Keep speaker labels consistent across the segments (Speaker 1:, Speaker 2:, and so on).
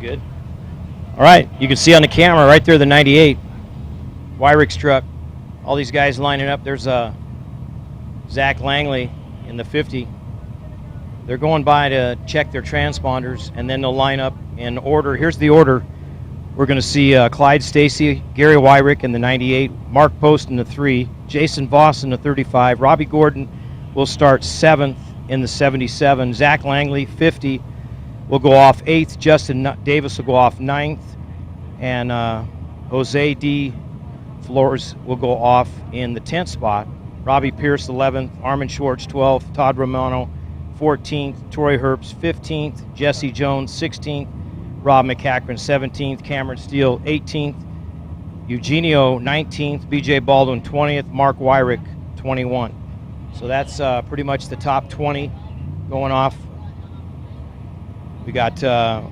Speaker 1: good. All right, you can see on the camera right there the 98, Wyrick's truck. All these guys lining up. There's Zach Langley in the 50. They're going by to check their transponders, and then they'll line up in order. Here's the order. We're going to see Clyde Stacy, Gary Wyrick in the 98, Mark Post in the 3, Jason Voss in the 35, Robbie Gordon will start 7th in the 77, Zach Langley, 50, will go off 8th, Justin Davis will go off 9th, and Jose D. Flores will go off in the 10th spot. Robbie Pierce, 11th, Armin Schwartz, 12th, Todd Romano, 14th, Troy Herbst, 15th, Jesse Jones, 16th, Rob McCackron, 17th, Cameron Steele, 18th, Eugenio, 19th, BJ Baldwin, 20th, Mark Wyrick, 21. So that's pretty much the top 20 going off. We got,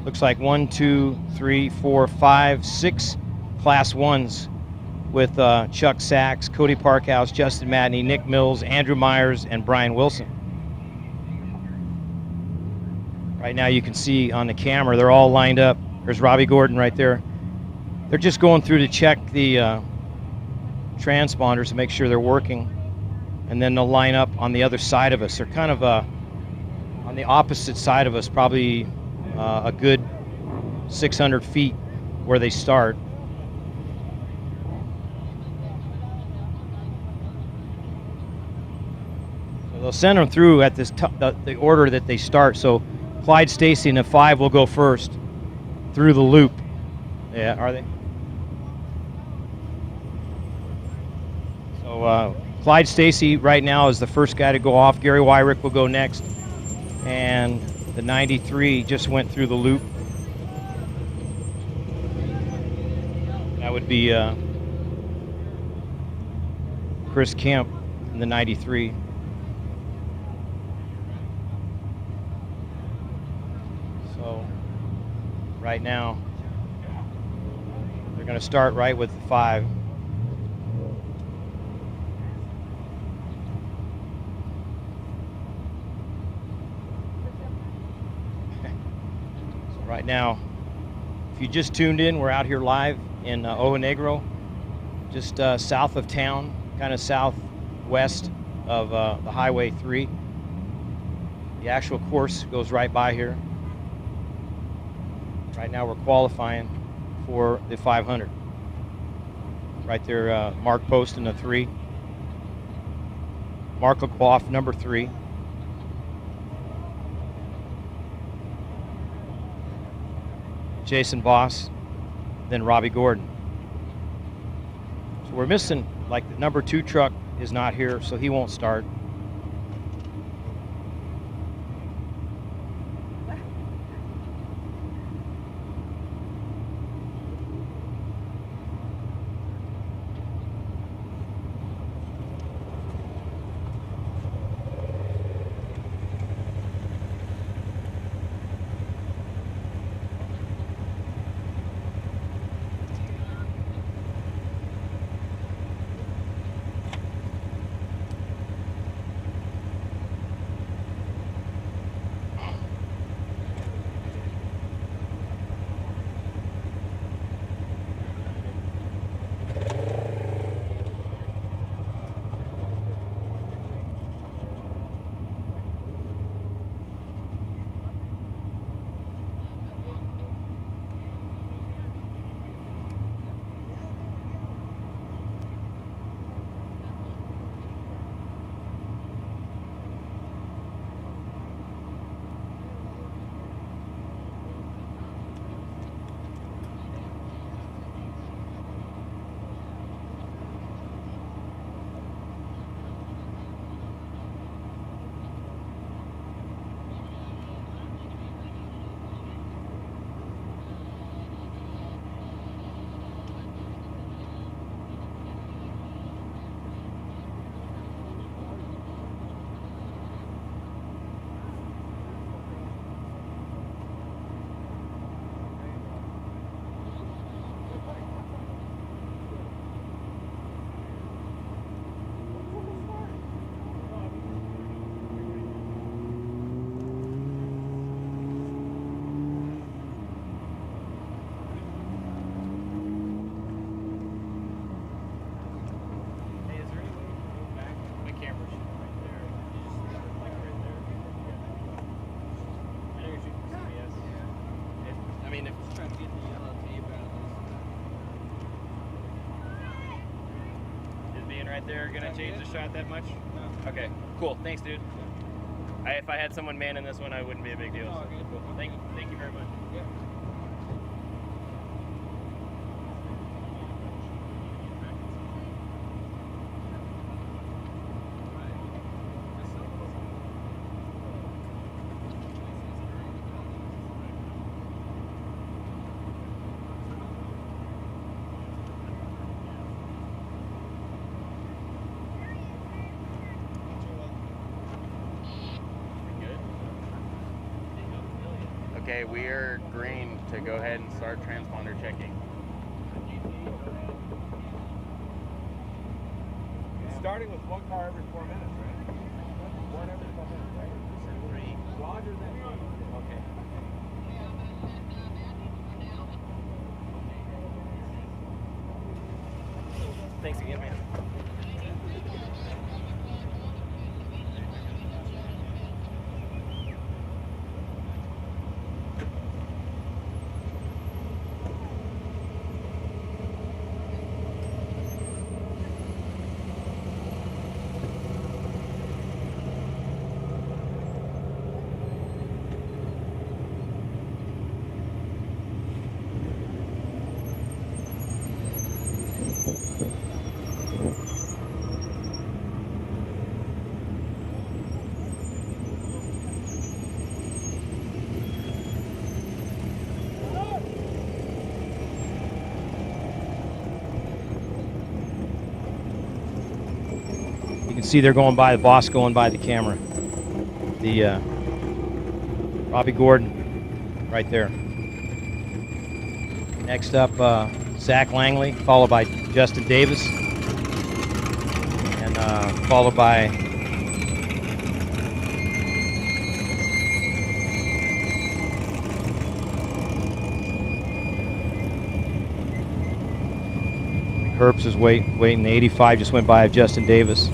Speaker 1: looks like 1, 2, 3, 4, 5, 6 Class 1s with Chuck Sachs, Cody Parkhouse, Justin Matney, Nick Mills, Andrew Myers, and Brian Wilson. Right now you can see on the camera, they're all lined up. There's Robbie Gordon right there. They're just going through to check the transponders to make sure they're working. And then they'll line up on the other side of us. They're kind of on the opposite side of us, probably a good 600 feet where they start. So they'll send them through at this the order that they start. So Clyde Stacy in the 5 will go first through the loop. Yeah, are they? So Clyde Stacy right now is the first guy to go off. Gary Wyrick will go next. And the 93 just went through the loop. That would be Chris Kemp in the 93. So right now, they're going to start right with the 5. So right now, if you just tuned in, we're out here live in Ojo Negro, just south of town, kind of southwest of the Highway 3. The actual course goes right by here. Right now we're qualifying for the 500. Right there, Mark Post in the 3. Mark will go off number 3. Jason Voss, then Robbie Gordon. So we're missing, like the number 2 truck is not here, so he won't start. right there gonna change the shot that much? No. Okay, cool. Thanks, dude. If I had someone manning this one, I wouldn't be a big deal.
Speaker 2: Oh,
Speaker 1: So.
Speaker 2: cool.
Speaker 1: Thank you very much.
Speaker 2: Yeah.
Speaker 1: Okay, we are green to go ahead and start transponder checking.
Speaker 2: Starting with one car every 4 minutes, right? One every 4 minutes, right? 3. Roger that. Okay.
Speaker 1: Thanks again, man. You can see they're going by, the boss going by the camera. The Robbie Gordon right there. Next up, Zach Langley, followed by Justin Davis, and followed by Herbst is waiting. The 85 just went by of Justin Davis.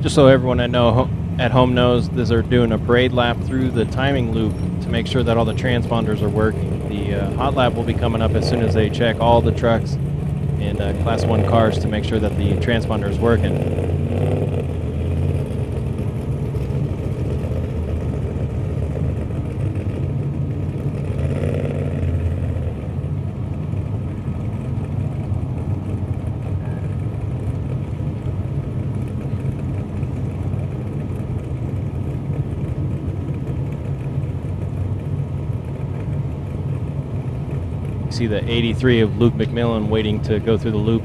Speaker 1: Just so everyone at home knows, they're doing a parade lap through the timing loop to make sure that all the transponders are working. The hot lap will be coming up as soon as they check all the trucks and Class 1 cars to make sure that the transponder is working. See the 83 of Luke McMillan waiting to go through the loop.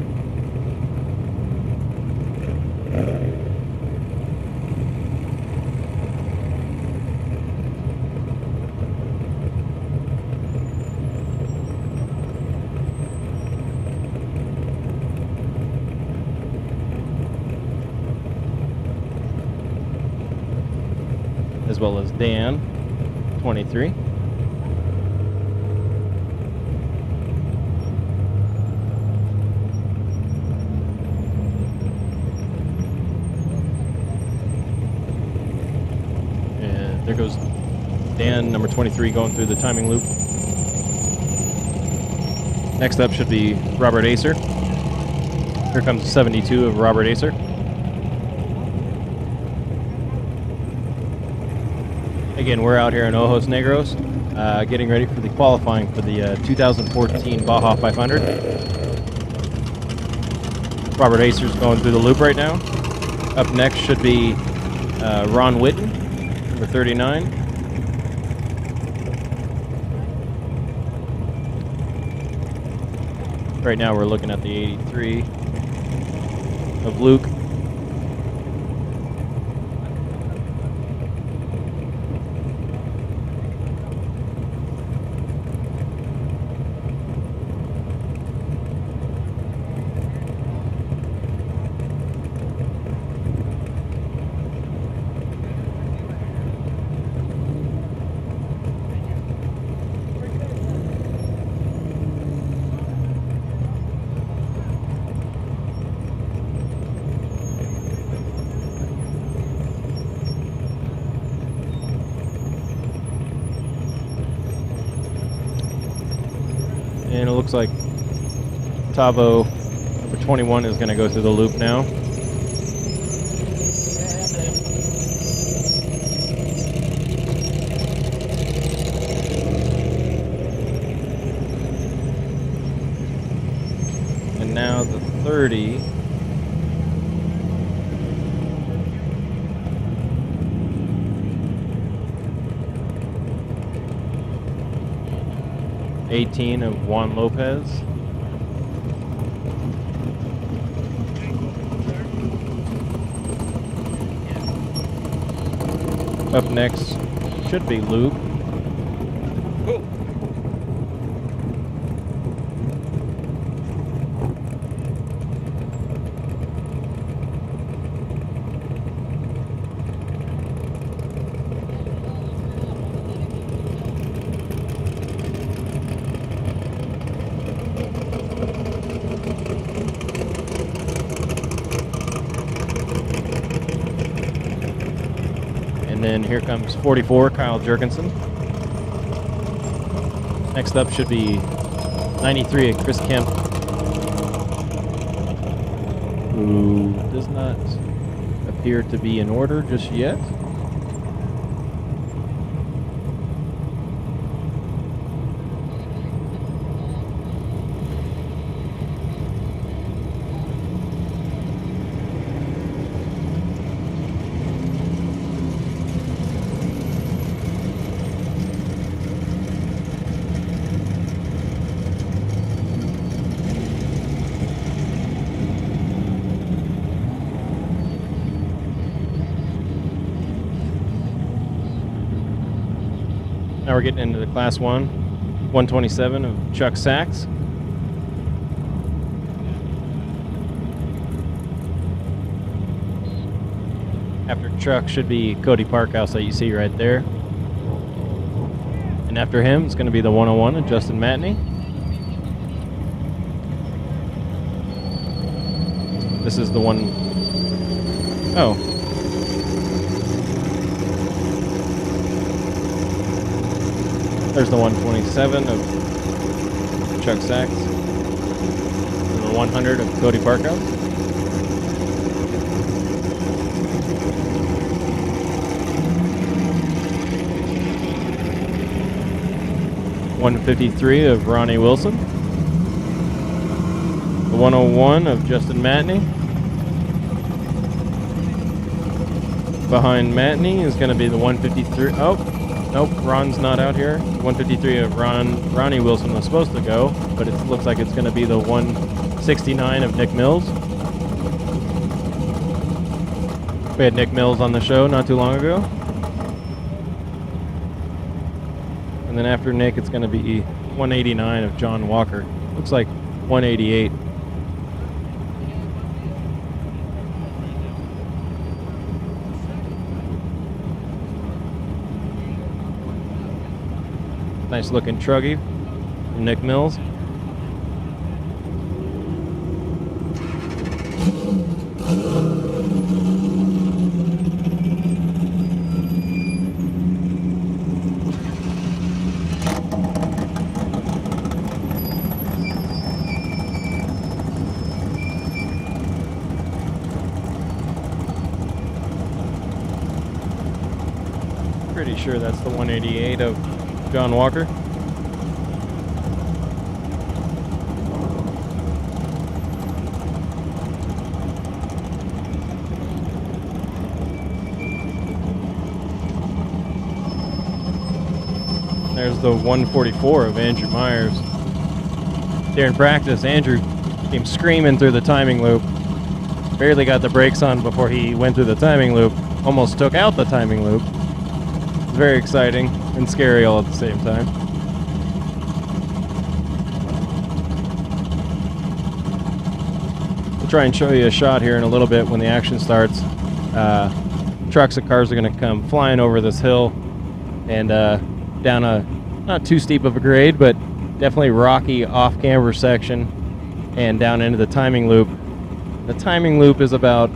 Speaker 1: As well as Dan, 23. There goes Dan, number 23, going through the timing loop. Next up should be Robert Acer. Here comes 72 of Robert Acer. Again, we're out here in Ojos Negros, getting ready for the qualifying for the 2014 Baja 500. Robert Acer's going through the loop right now. Up next should be Ron Witten, number 39. Right now we're looking at the 83 of Luke. And it looks like Tavo, number 21, is going to go through the loop now. And now the 30. '18 of Juan Lopez. Up next should be Luke. And then here comes 44, Kyle Jurgensen. Next up should be 93, Chris Kemp, who does not appear to be in order just yet. Now we're getting into the Class 1, 127 of Chuck Sachs. After Chuck should be Cody Parkhouse that you see right there. And after him, it's going to be the 101 of Justin Matney. This is the one... Oh, There's the 127 of Chuck Sachs. And the 100 of Cody Parkhouse. .153 of Ronnie Wilson. The 101 of Justin Matney. Behind Matney is going to be the 153. Oh, nope, Ron's not out here. 153 of Ronnie Wilson was supposed to go, but it looks like it's going to be the 169 of Nick Mills. We had Nick Mills on the show not too long ago. And then after Nick, it's going to be 189 of John Walker. Looks like 188. Nice looking truggy from Nick Mills. Pretty sure that's the 188 of John Walker. There's the 144 of Andrew Myers. There in practice, Andrew came screaming through the timing loop. Barely got the brakes on before he went through the timing loop. Almost took out the timing loop. Very exciting and scary all at the same time. We'll try and show you a shot here in a little bit when the action starts. Trucks and cars are going to come flying over this hill and down a not too steep of a grade, but definitely rocky off-camber section and down into the timing loop. The timing loop is about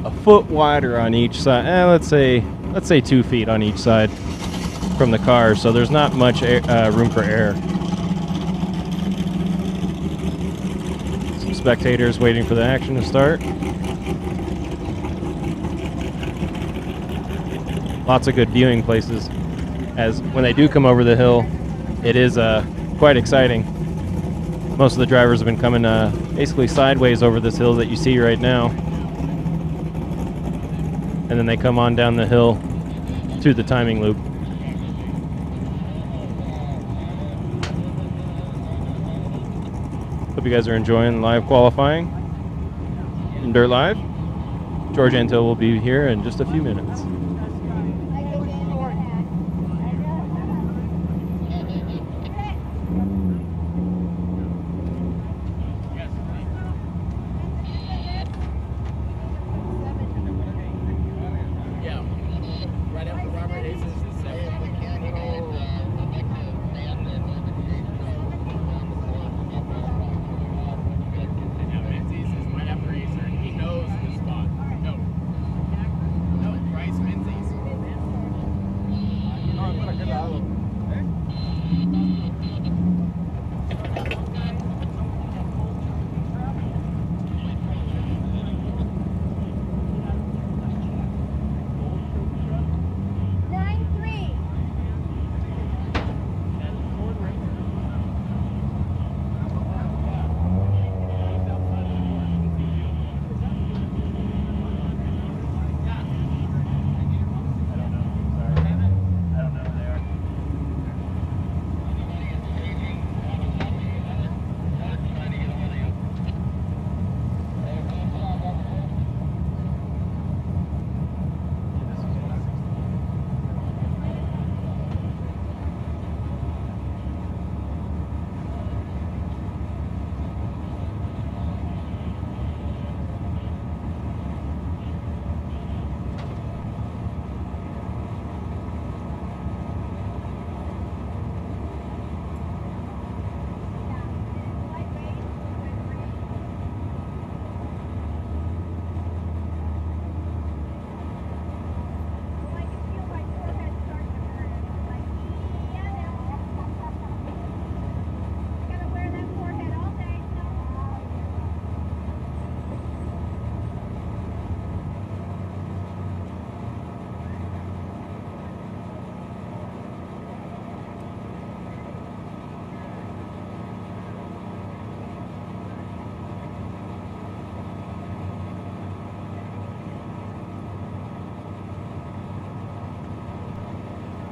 Speaker 1: a foot wider on each side. Let's say 2 feet on each side from the car, so there's not much room for error. Some spectators waiting for the action to start. Lots of good viewing places, as when they do come over the hill, it is quite exciting. Most of the drivers have been coming basically sideways over this hill that you see right now. And then they come on down the hill through the timing loop. Hope you guys are enjoying live qualifying in Dirt Live. George Antil will be here in just a few minutes.
Speaker 2: He knows the spot. No. Bryce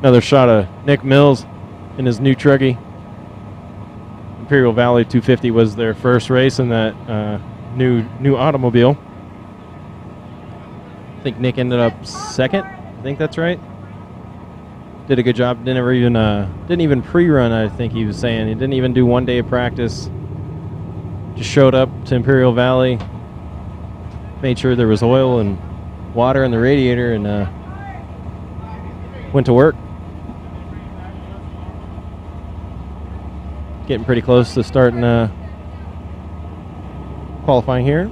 Speaker 3: Another shot of Nick Mills in his new Truggy. Imperial Valley 250 was their first race in that new automobile. I think Nick ended up second. I think that's right. Did a good job. Didn't even pre-run. I think he was saying he didn't even do 1 day of practice. Just showed up to Imperial Valley, made sure there was oil and water in the radiator, and went to work. Getting pretty close to starting qualifying here.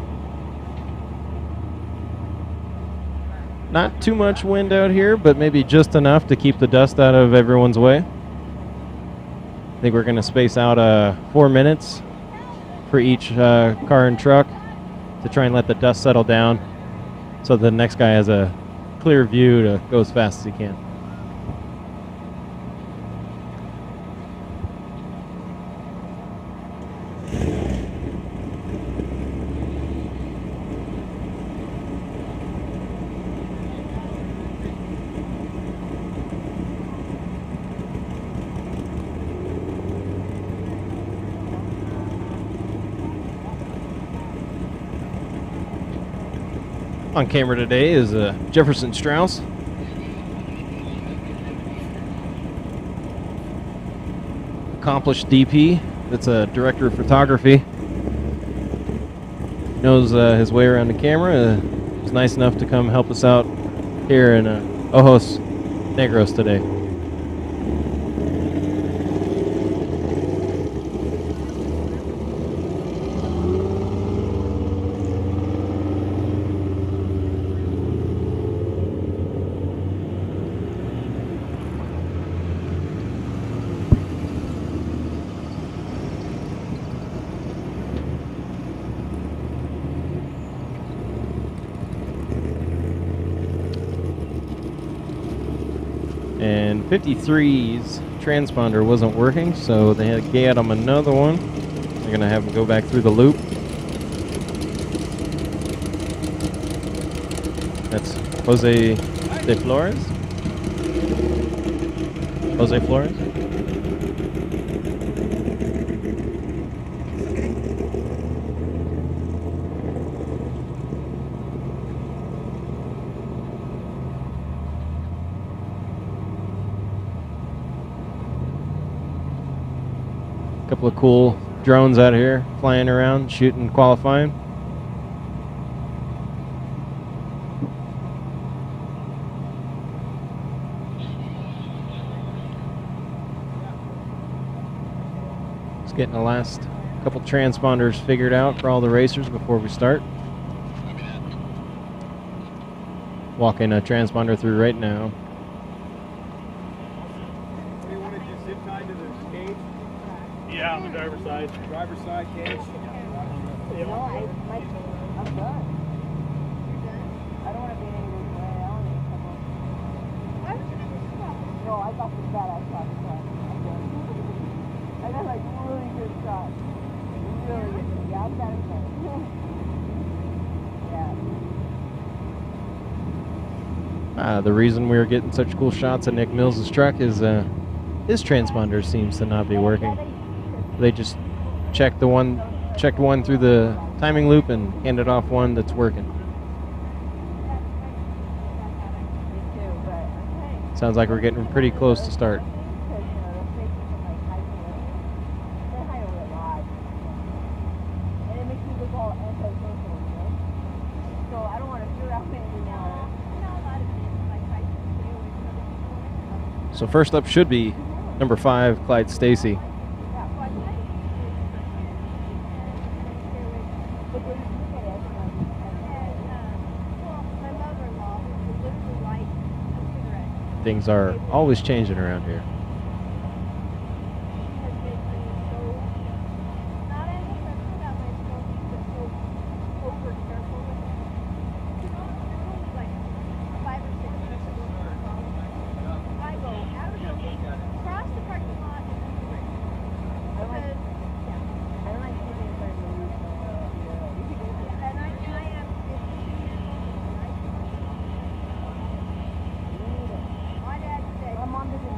Speaker 3: Not too much wind out here, but maybe just enough to keep the dust out of everyone's way. I think we're going to space out 4 minutes for each car and truck to try and let the dust settle down so the next guy has a clear view to go as fast as he can. On camera today is Jefferson Strauss. Accomplished DP. That's a director of photography. Knows his way around the camera. He's nice enough to come help us out here in Ojos Negros today. And 53's transponder wasn't working, so they had to get him another one. They're going to have him go back through the loop. That's Jose de Flores. Jose Flores. Couple of cool drones out here flying around, shooting, qualifying. Just getting the last couple transponders figured out for all the racers before we start. Walking a transponder through right now.
Speaker 2: What do you want to do? Zip tied to the cage?
Speaker 4: Yeah, on the driver's side.
Speaker 2: Driver's side cage?
Speaker 5: No, I'm done. I don't want to be any way. I want to come on. No, I got the badass shot. I'm done. I got like really good shots. Really good. Yeah, I'm satisfied. Yeah.
Speaker 3: The reason we were getting such cool shots of Nick Mills' truck is his transponder seems to not be working. They just checked one through the timing loop and handed off one that's working. Sounds like we're getting pretty close to start. So first up should be number 5, Clyde Stacy. Things are always changing around here.
Speaker 5: My mom doesn't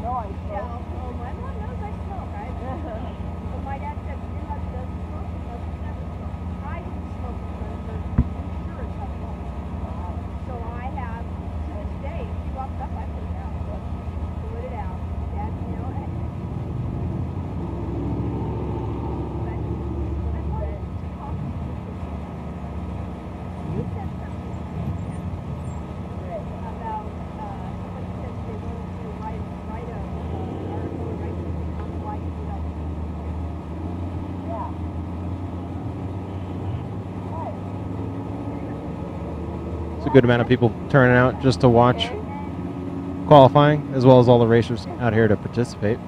Speaker 3: a good amount of people turning out just to watch qualifying, as well as all the racers out here to participate.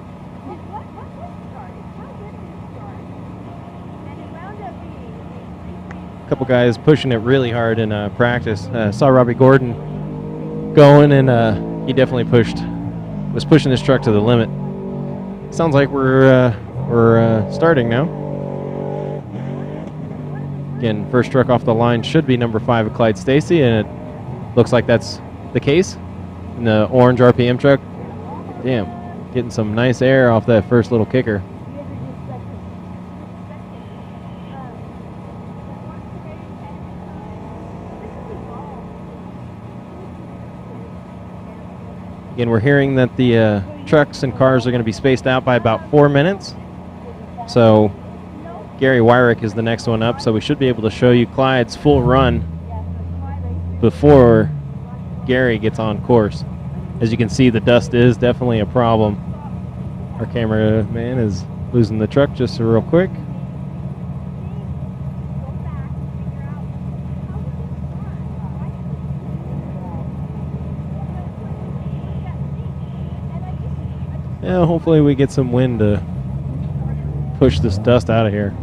Speaker 3: A couple guys pushing it really hard in practice. Saw Robbie Gordon going, and he definitely was pushing this truck to the limit. Sounds like we're starting now. Again, first truck off the line should be number 5 of Clyde Stacy, and it looks like that's the case. In the orange RPM truck. Damn, getting some nice air off that first little kicker. Again, we're hearing that the trucks and cars are going to be spaced out by about 4 minutes. So Gary Wyrick is the next one up, so we should be able to show you Clyde's full run before Gary gets on course. As you can see, the dust is definitely a problem. Our cameraman is losing the truck just real quick. Yeah, hopefully we get some wind to push this dust out of here.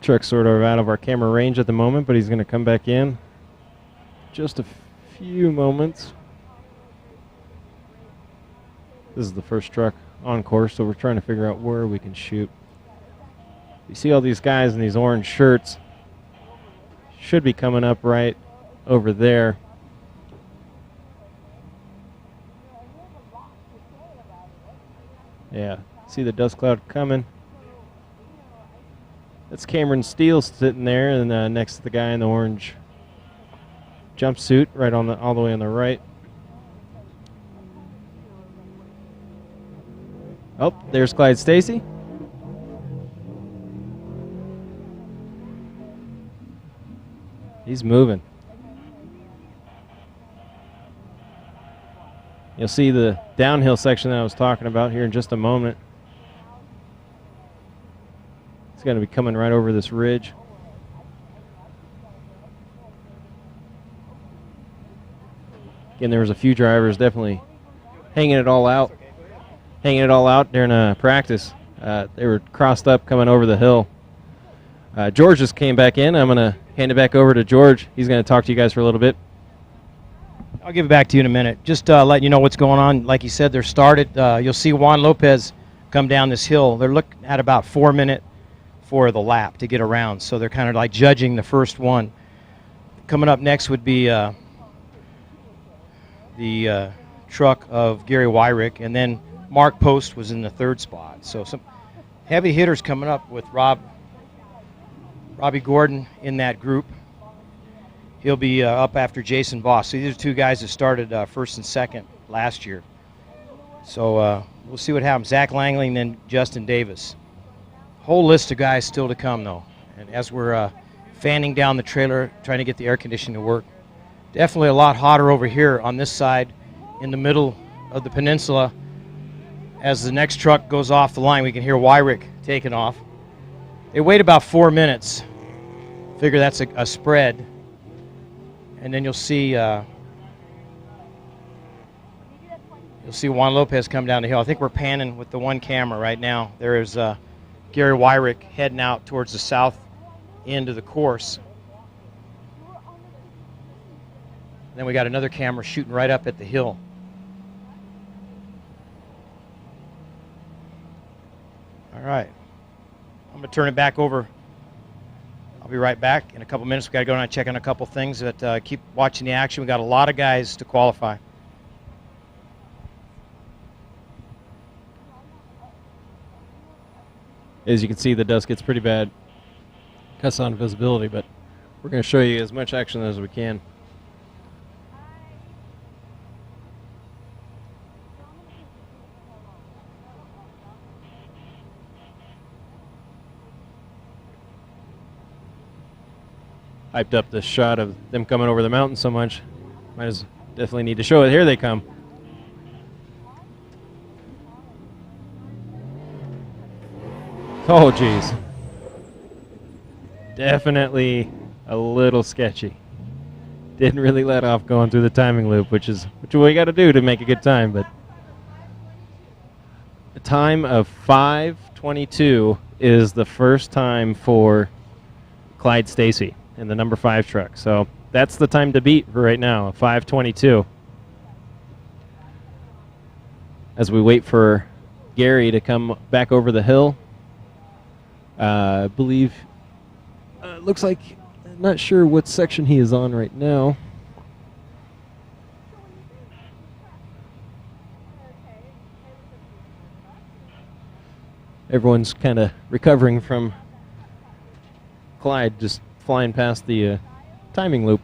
Speaker 3: Truck's sort of out of our camera range at the moment, but he's going to come back in just a few moments. This is the first truck on course, so we're trying to figure out where we can shoot. You see all these guys in these orange shirts. Should be coming up right over there. Yeah, see the dust cloud coming. That's Cameron Steele sitting there, and next to the guy in the orange jumpsuit, right on all the way on the right. Oh, there's Clyde Stacy. He's moving. You'll see the downhill section that I was talking about here in just a moment. It's going to be coming right over this ridge. Again, there was a few drivers definitely hanging it all out during practice. They were crossed up coming over the hill. George just came back in. I'm going to hand it back over to George. He's going to talk to you guys for a little bit.
Speaker 1: I'll give it back to you in a minute. Just letting you know what's going on. Like you said, they're started. You'll see Juan Lopez come down this hill. They're looking at about 4 minutes for the lap to get around. So they're kind of like judging the first one. Coming up next would be the truck of Gary Wyrick, and then Mark Post was in the 3rd spot. So some heavy hitters coming up with Robbie Gordon in that group. He'll be up after Jason Voss. So these are 2 guys that started 1st and 2nd last year. So we'll see what happens. Zach Langley and then Justin Davis. Whole list of guys still to come, though. And as we're fanning down the trailer, trying to get the air conditioning to work. Definitely a lot hotter over here on this side in the middle of the peninsula. As the next truck goes off the line, we can hear Wyrick taking off. They wait about 4 minutes. Figure that's a spread. And then you'll see Juan Lopez come down the hill. I think we're panning with the one camera right now. There is Gary Wyrick heading out towards the south end of the course. Then we got another camera shooting right up at the hill. All right. I'm going to turn it back over. I'll be right back in a couple minutes. We've got to go down and check on a couple things, but keep watching the action. We've got a lot of guys to qualify.
Speaker 3: As you can see, the dust gets pretty bad. Cuts on visibility, but we're going to show you as much action as we can. Hyped up this shot of them coming over the mountain so much. Might as definitely need to show it. Here they come. Oh, geez. Definitely a little sketchy. Didn't really let off going through the timing loop, which we got to do to make a good time. But a time of 5:22 is the first time for Clyde Stacy in the number 5 truck. So that's the time to beat for right now, 5:22. As we wait for Gary to come back over the hill. I believe, looks like, I'm not sure what section he is on right now. Everyone's kind of recovering from Clyde just flying past the timing loop.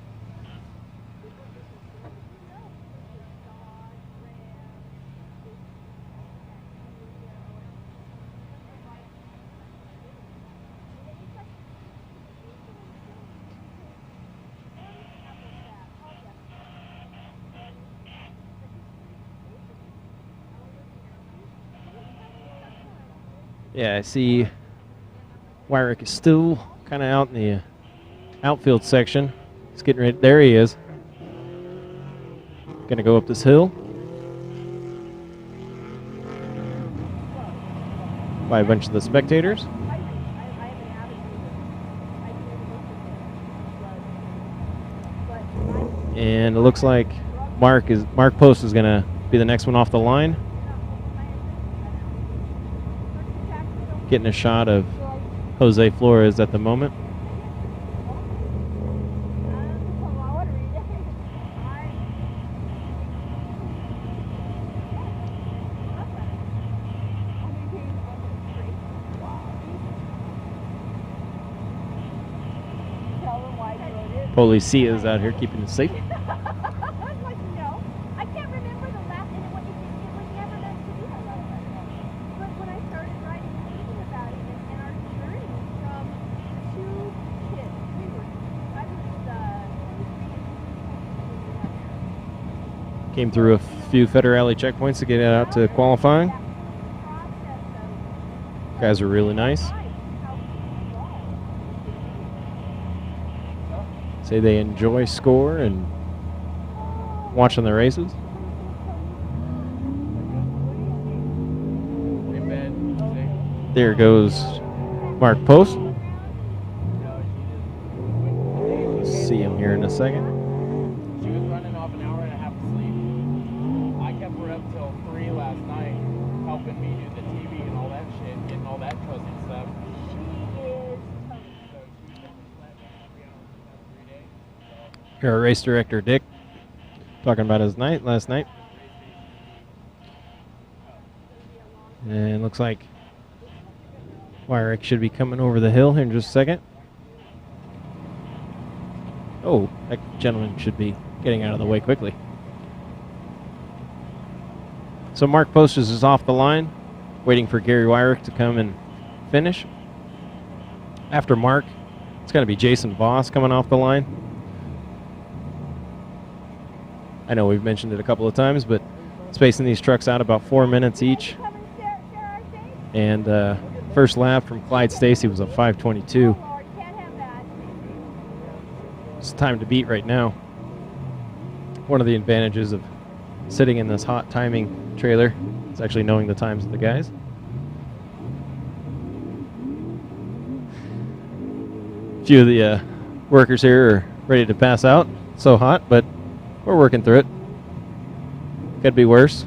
Speaker 3: Yeah, I see Wyrick is still kind of out in the outfield section. He's getting ready. There he is. Going to go up this hill. By a bunch of the spectators. And it looks like Mark Post is going to be the next one off the line. Getting a shot of Jose Flores at the moment. Policia is out here keeping it safe. Came through a few Federale checkpoints to get it out to qualifying. Guys are really nice. Say they enjoy score and watching the races. There goes Mark Post. See him here in a second.
Speaker 2: She was running off an hour and a half of sleep. I kept her up till 3 last night, helping me do the TV and all that shit, getting all that cousin stuff.
Speaker 3: Here, our race director Dick talking about his night last night. And looks like Wyrick should be coming over the hill here in just a second. Oh, that gentleman should be getting out of the way quickly. So Mark Post is off the line, waiting for Gary Wyrick to come and finish. After Mark, it's going to be Jason Voss coming off the line. I know we've mentioned it a couple of times, but spacing these trucks out about 4 minutes each. And first lap from Clyde Stacy was a 5:22. It's time to beat right now. One of the advantages of sitting in this hot timing trailer is actually knowing the times of the guys. A few of the workers here are ready to pass out. It's so hot, but we're working through it. Could be worse.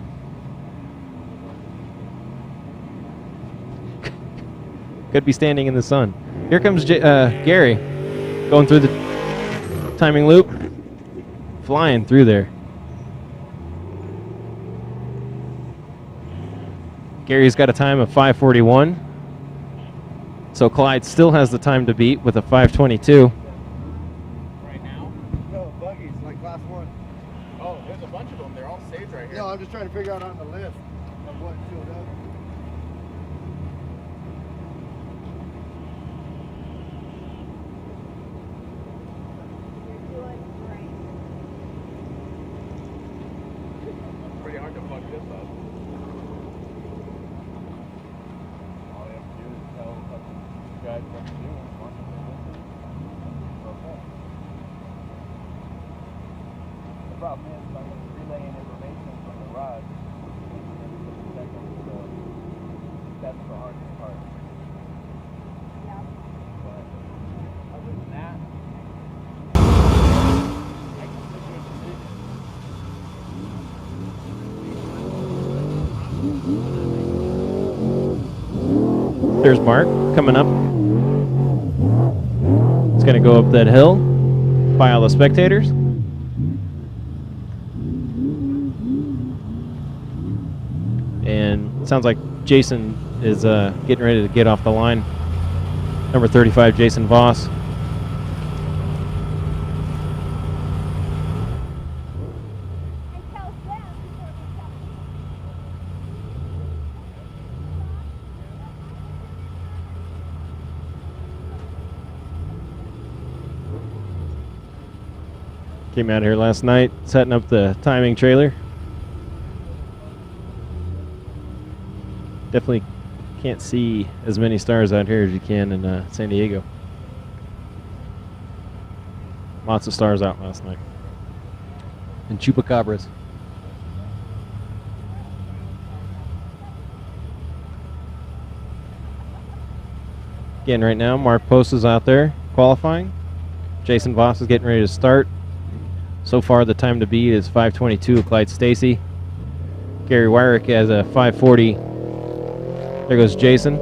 Speaker 3: Could be standing in the sun. Here comes Gary going through the timing loop, flying through there. Gary's got a time of 5:41. So Clyde still has the time to beat with a 5:22.
Speaker 2: Right now?
Speaker 6: No, buggies, like class 1.
Speaker 2: Oh, there's a bunch of them. They're all saved right here.
Speaker 6: No, I'm just trying to figure out on the list of what filled up.
Speaker 2: It's pretty hard to fuck this up.
Speaker 6: All you have to do is tell the guys what to do. As long as they listen, it's okay. The problem is, I'm relaying information from the rod. So that's the hardest part. But other than that, I can still do a decision.
Speaker 3: There's Mark coming up. He's going to go up that hill by all the spectators. And it sounds like Jason is getting ready to get off the line. Number 35, Jason Voss. Came out here last night, setting up the timing trailer. Definitely can't see as many stars out here as you can in San Diego. Lots of stars out last night. And chupacabras. Again, right now, Mark Post is out there qualifying. Jason Voss is getting ready to start. So far, the time to beat is 5:22 of Clyde Stacy. Gary Wyrick has a 5:40. There goes Jason.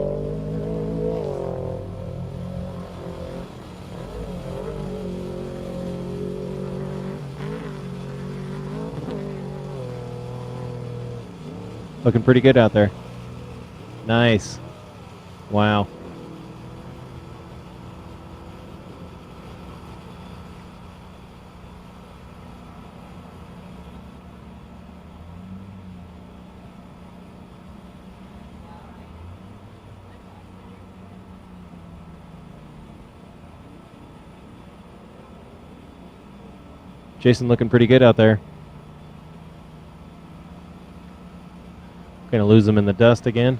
Speaker 3: Looking pretty good out there. Nice. Wow. Jason looking pretty good out there. Gonna lose him in the dust again.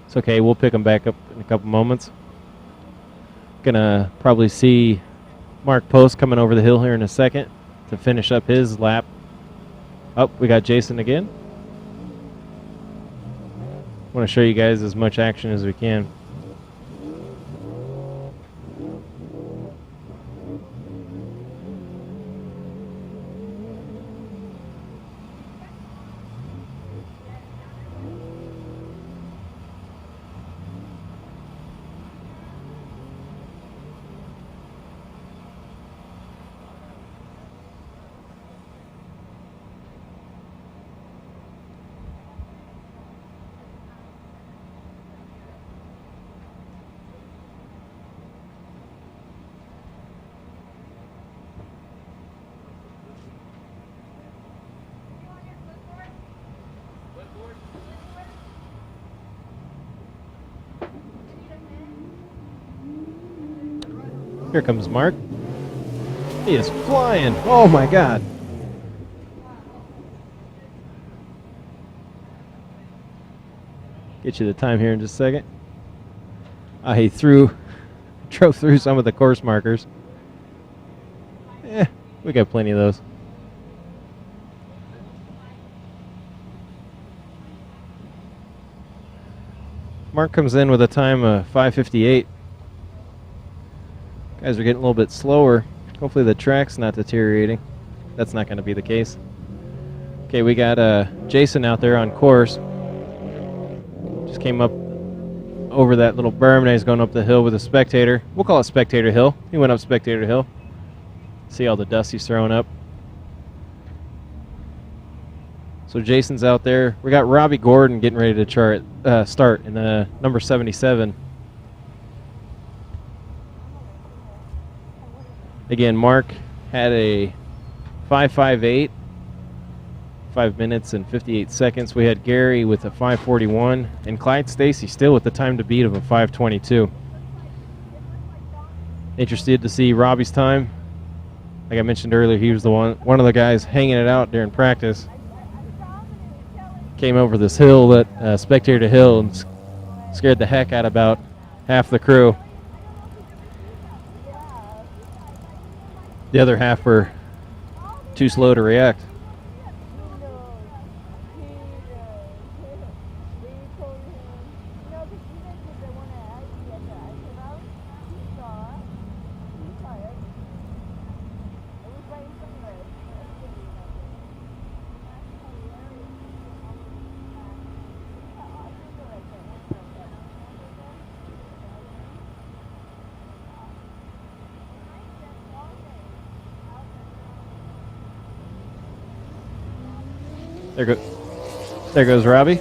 Speaker 3: It's okay, we'll pick him back up in a couple moments. Gonna probably see Mark Post coming over the hill here in a second to finish up his lap. Oh, we got Jason again. Want to show you guys as much action as we can. Here comes Mark. He is flying. Oh my God. Get you the time here in just a second. He drove through some of the course markers. We got plenty of those. Mark comes in with a time of 5:58. Guys are getting a little bit slower. Hopefully the track's not deteriorating. That's not going to be the case. Okay, we got Jason out there on course. Just came up over that little berm, and he's going up the hill with a spectator. We'll call it Spectator Hill. He went up Spectator Hill. See all the dust he's throwing up. So Jason's out there. We got Robbie Gordon getting ready to start in the number 77. Again, Mark had a 5:58, 5 minutes and 58 seconds. We had Gary with a 5:41, and Clyde Stacy still with the time to beat of a 5:22. Interested to see Robbie's time. Like I mentioned earlier, he was one of the guys hanging it out during practice. Came over this hill, that spectator hill, and scared the heck out of about half the crew. The other half were too slow to react. There goes Robbie.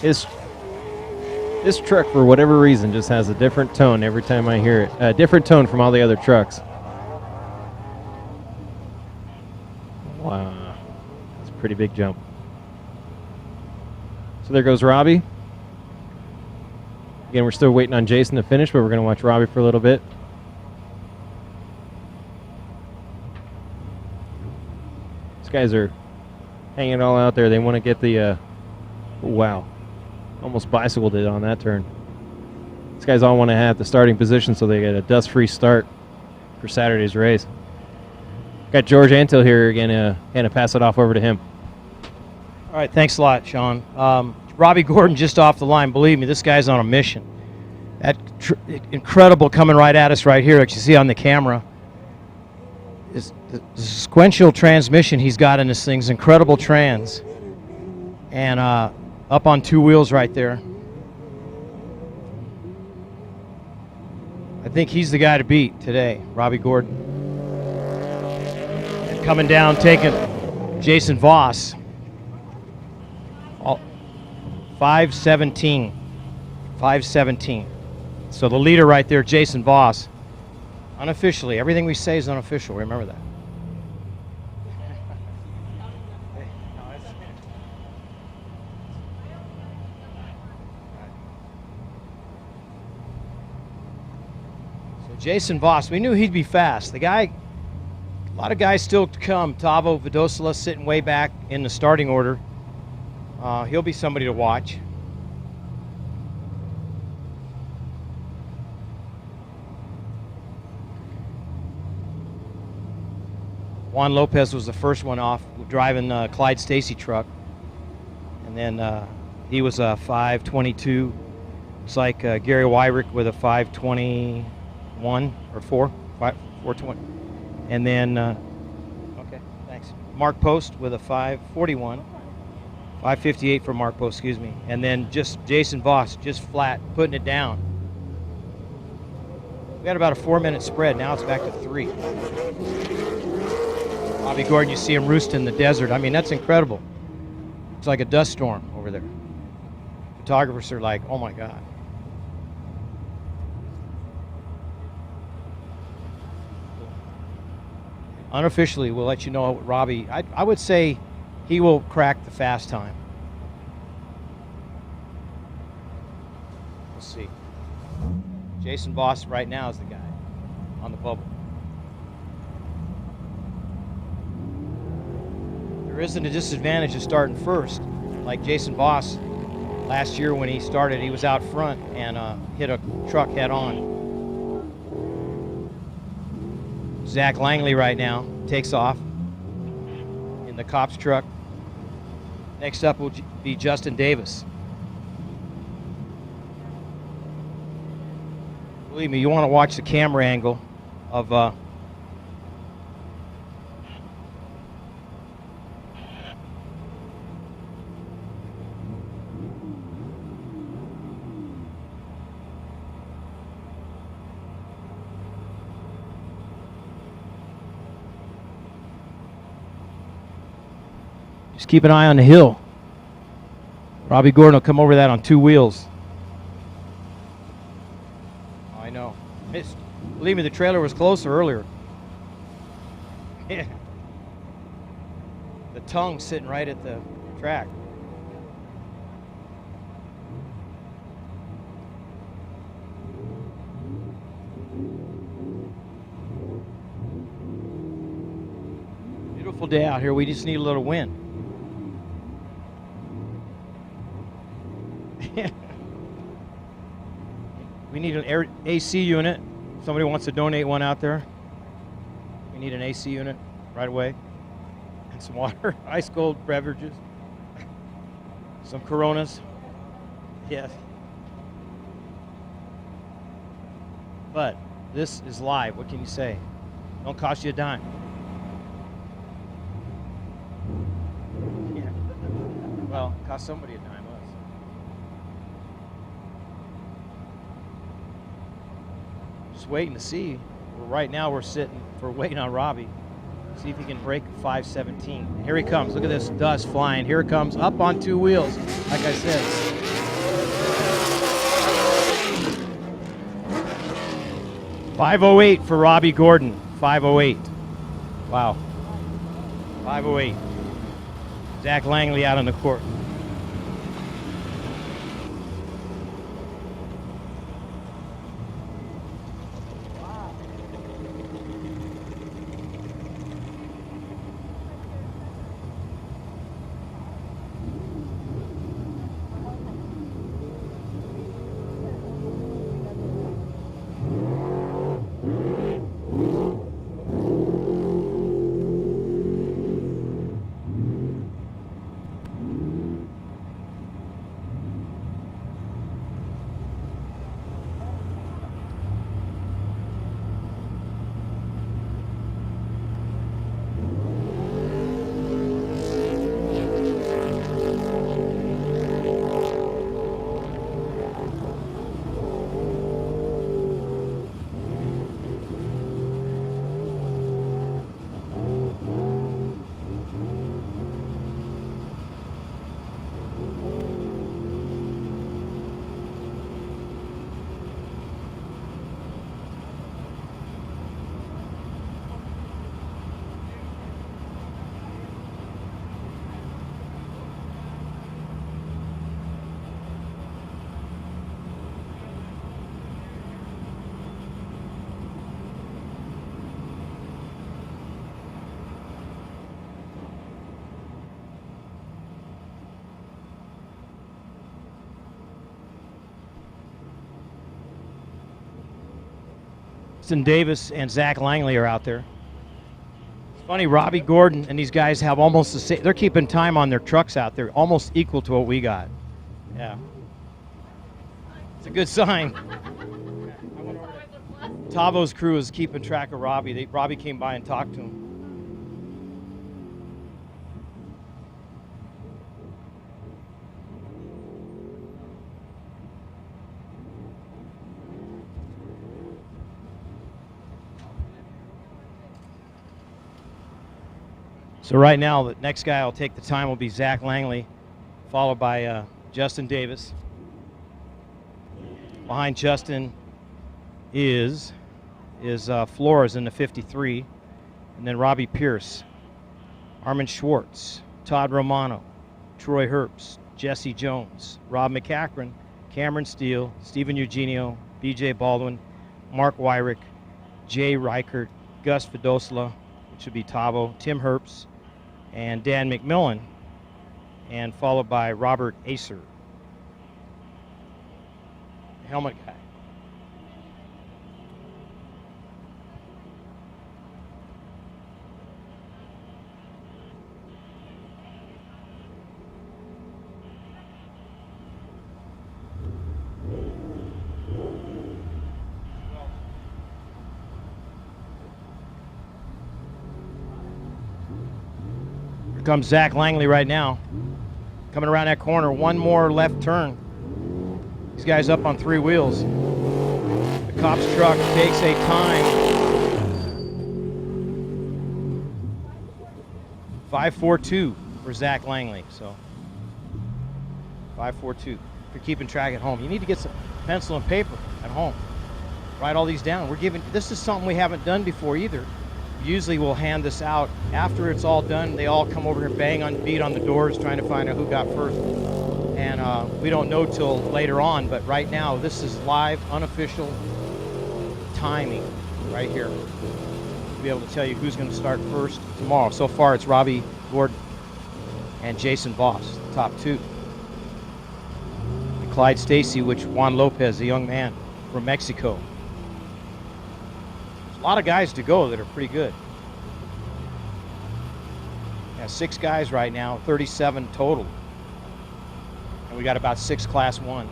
Speaker 3: This truck, for whatever reason, just has a different tone every time I hear it. A different tone from all the other trucks. Wow. That's a pretty big jump. So there goes Robbie. Again, we're still waiting on Jason to finish, but we're going to watch Robbie for a little bit. Guys are hanging it all out there. They want to get the wow, almost bicycled it on that turn. These guys all want to have the starting position so they get a dust-free start for Saturday's race. Got George Antil here again, and to pass it off over to him.
Speaker 1: All right, thanks a lot, Sean. Robbie Gordon just off the line. Believe me, this guy's on a mission. That incredible coming right at us right here, like you see on the camera. Is the sequential transmission he's got in this thing's incredible trans, and up on two wheels right there. I think he's the guy to beat today, Robbie Gordon. And coming down, taking Jason Voss. 5:17. 5:17. So the leader right there, Jason Voss. Unofficially, everything we say is unofficial. Remember that. So Jason Voss, we knew he'd be fast. The guy, a lot of guys still to come. Tavo Vidosala sitting way back in the starting order. He'll be somebody to watch. Juan Lopez was the first one off, driving Clyde Stacy truck. And then he was a 5:22. It's like Gary Wyrick with a 5:21 or 4:20. And then, okay, thanks. Mark Post with a 5:41. 5:58 for Mark Post, excuse me. And then just Jason Voss, just flat, putting it down. We had about a 4-minute spread. Now it's back to 3. Robbie Gordon, you see him roosting in the desert. I mean, that's incredible. It's like a dust storm over there. Photographers are like, oh my God. Unofficially, we'll let you know what Robbie, I would say he will crack the fast time. We'll see. Jason Voss right now is the guy on the bubble. There isn't a disadvantage of starting first. Like Jason Voss, last year when he started, he was out front and hit a truck head on. Zach Langley right now takes off in the cop's truck. Next up will be Justin Davis. Believe me, you want to watch the camera angle of just keep an eye on the hill. Robbie Gordon will come over that on 2 wheels. I know. Believe me, the trailer was closer earlier. Yeah. The tongue's sitting right at the track. Beautiful day out here. We just need a little wind. We need an AC unit. Somebody wants to donate one out there. We need an AC unit right away. And some water, ice cold beverages. Some Coronas. Yes. But this is live. What can you say? Don't cost you a dime. Yeah. Well, it cost somebody a dime. Just waiting to see. Right now we're waiting on Robbie. See if he can break 5:17. Here he comes. Look at this dust flying. Here it comes up on 2 wheels, like I said. 5:08 for Robbie Gordon. 5:08. Wow. 5:08. Zach Langley out on the court. Justin Davis and Zach Langley are out there. It's funny, Robbie Gordon and these guys have almost the same. They're keeping time on their trucks out there, almost equal to what we got. Yeah. It's a good sign. Tavo's crew is keeping track of Robbie. Robbie came by and talked to him. So right now, the next guy will take the time will be Zach Langley, followed by Justin Davis. Behind Justin is Flores in the 53, and then Robbie Pierce, Armin Schwartz, Todd Romano, Troy Herbst, Jesse Jones, Rob McCachran, Cameron Steele, Stephen Eugenio, BJ Baldwin, Mark Wyrick, Jay Reichert, Gus Fidosla, which would be Tavo, Tim Herbst, and Dan McMillan, and followed by Robert Acer, helmet guy. Here comes Zach Langley right now. Coming around that corner, one more left turn. These guys up on 3 wheels. The cop's truck takes a time. 5:42 for Zach Langley. So 5:42. If you're keeping track at home, you need to get some pencil and paper at home. write all these down. This is something we haven't done before either. Usually we'll hand this out after it's all done. They all come over here, beat on the doors, trying to find out who got first. And we don't know till later on, but right now this is live, unofficial timing right here. We'll be able to tell you who's going to start first tomorrow. So far it's Robbie Gordon and Jason Voss, the top two. And Clyde Stacy, which Juan Lopez, a young man from Mexico. A lot of guys to go that are pretty good. Yeah, 6 guys right now, 37 total. And we got about 6 Class 1s.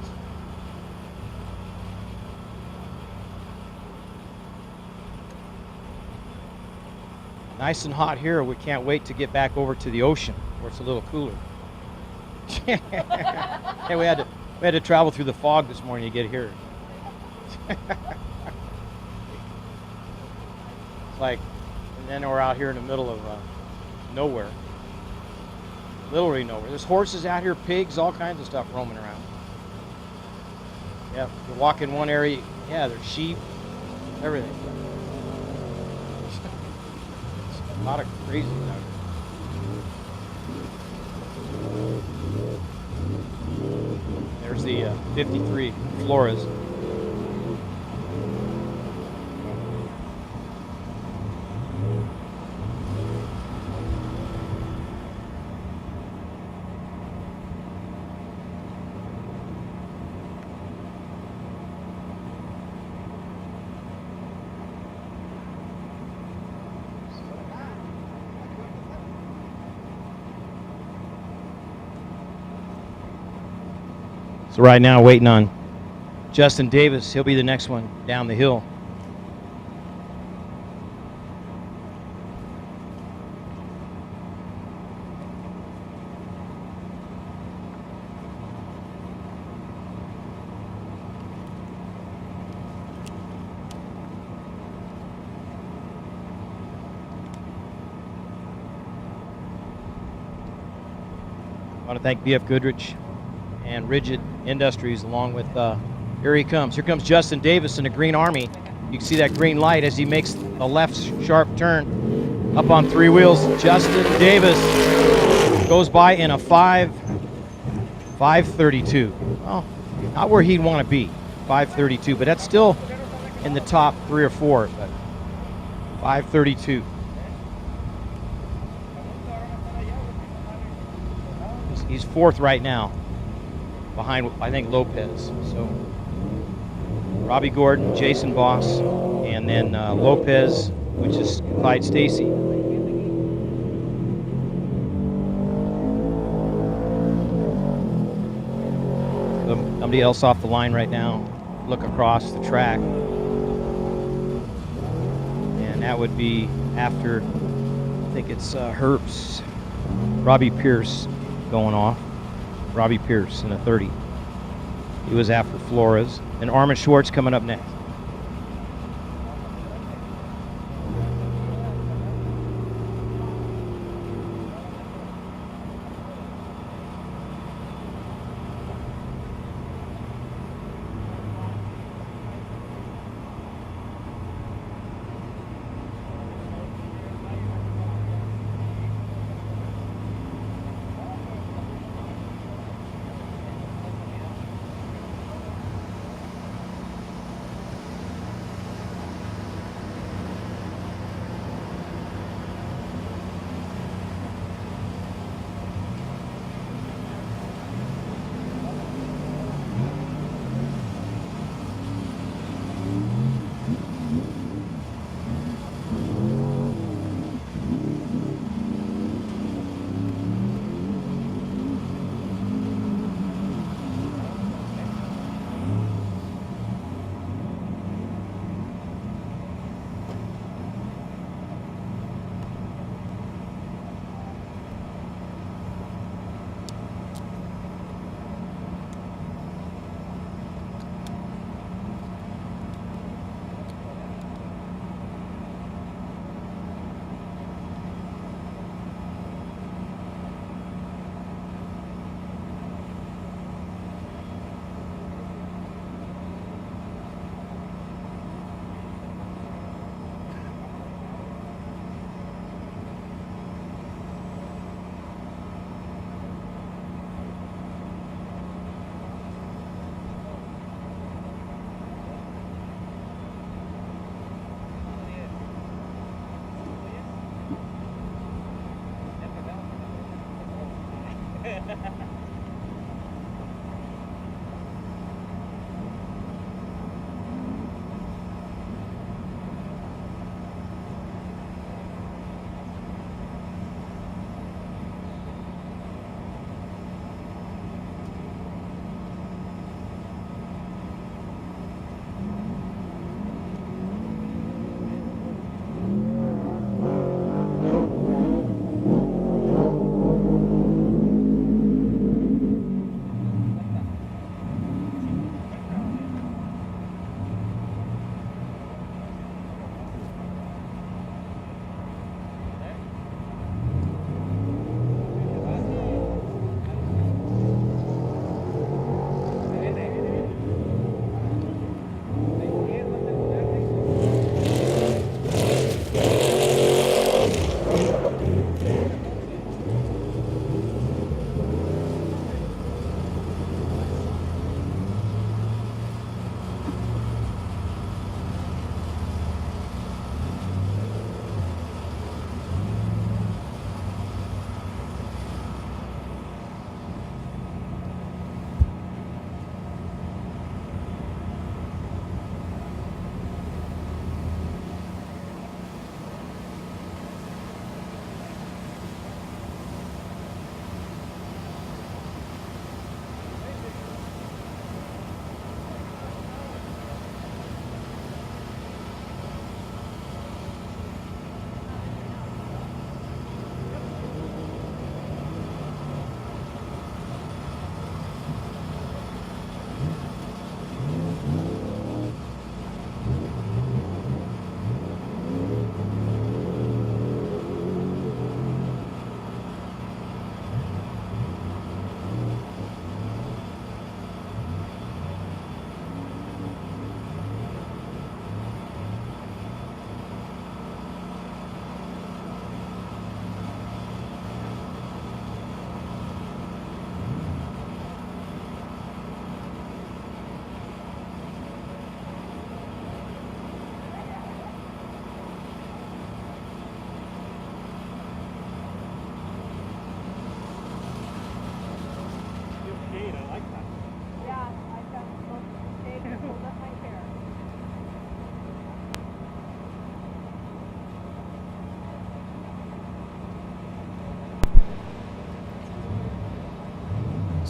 Speaker 1: Nice and hot here. We can't wait to get back over to the ocean where it's a little cooler. Hey, we had to travel through the fog this morning to get here. Like, and then we're out here in the middle of nowhere, literally nowhere. There's horses out here, pigs, all kinds of stuff roaming around. Yeah, you walk in one area, yeah, there's sheep, everything. A lot of crazy out here. There's the 53 Flores. So right now, waiting on Justin Davis. He'll be the next one down the hill. I want to thank BF Goodrich and Rigid Industries, along with, here he comes. Here comes Justin Davis in the Green Army. You can see that green light as he makes a left sharp turn up on 3 wheels. Justin Davis goes by in a 5:32. Well, not where he'd want to be, 5:32, but that's still in the top 3 or 4, but 5:32. He's 4th right now, behind, I think, Lopez. So Robbie Gordon, Jason Voss, and then Lopez, which is Clyde Stacy. Somebody else off the line right now. Look across the track. And that would be after, I think it's Herbst, Robbie Pierce going off. Robbie Pierce in a 30. He was after Flores. And Armin Schwartz coming up next.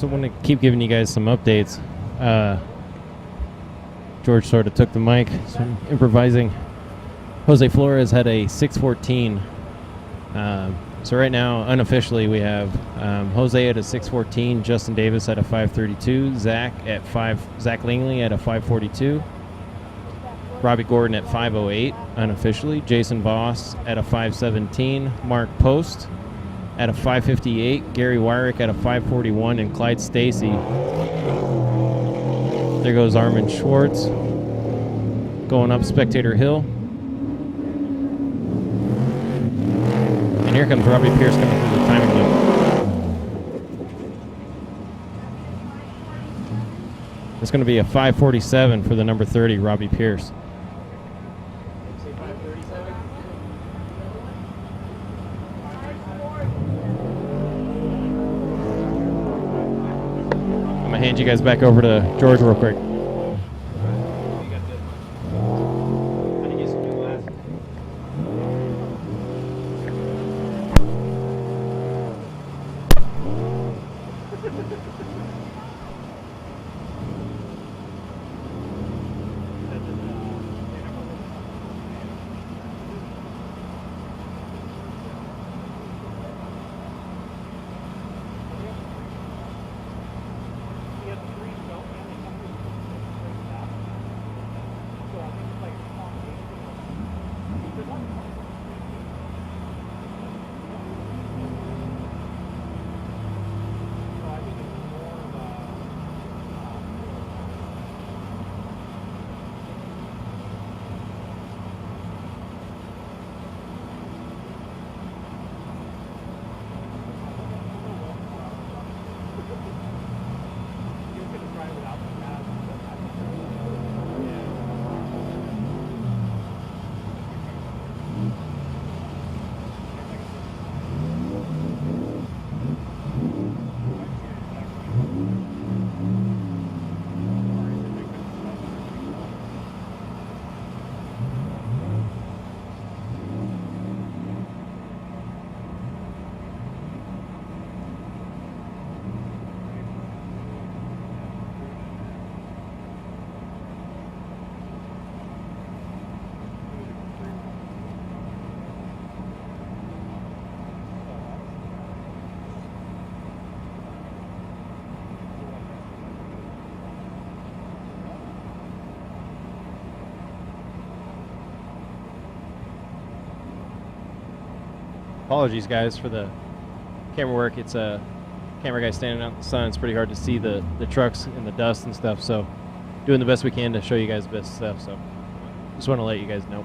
Speaker 3: So I want to keep giving you guys some updates. George sort of took the mic, so I'm improvising. Jose Flores had a 6:14. So right now, unofficially, we have Jose at a 6:14, Justin Davis at a 5:32, Zach Langley at a 5:42, Robbie Gordon at 5:08, unofficially, Jason Voss at a 5:17, Mark Post at a 5:58, Gary Wyrick at a 5:41, and Clyde Stacy. There goes Armin Schwartz going up Spectator Hill. And here comes Robbie Pierce coming through the timing loop. It's going to be a 5:47 for the number 30, Robbie Pierce. I'm going to hand you guys back over to George real quick. Apologies, guys, for the camera work. It's a camera guy standing out in the sun. It's pretty hard to see the trucks and the dust and stuff, so doing the best we can to show you guys the best stuff. So just want to let you guys know.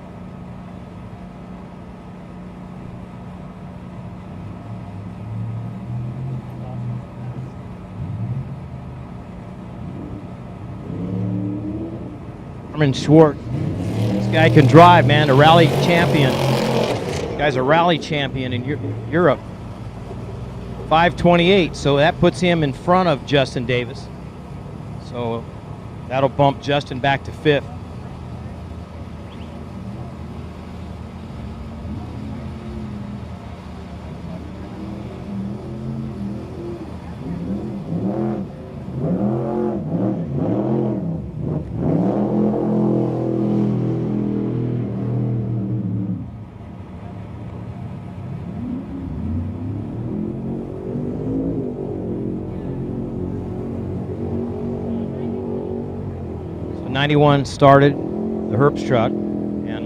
Speaker 1: Armin Schwartz. This guy can drive, man. A rally champion. This guy's a rally champion in Europe. 5:28, so that puts him in front of Justin Davis. So that'll bump Justin back to 5th. So 91 started the Herbst truck, and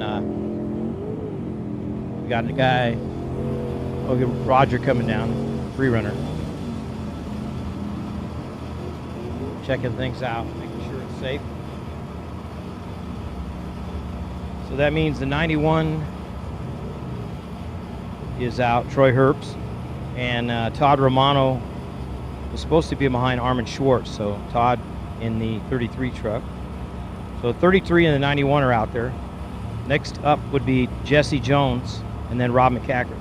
Speaker 1: we got the guy, Roger, coming down, free runner, checking things out, making sure it's safe. So that means the 91 is out, Troy Herbst, and Todd Romano was supposed to be behind Armin Schwartz, so Todd in the 33 truck. So 33 and the 91 are out there. Next up would be Jesse Jones and then Rob McCacker.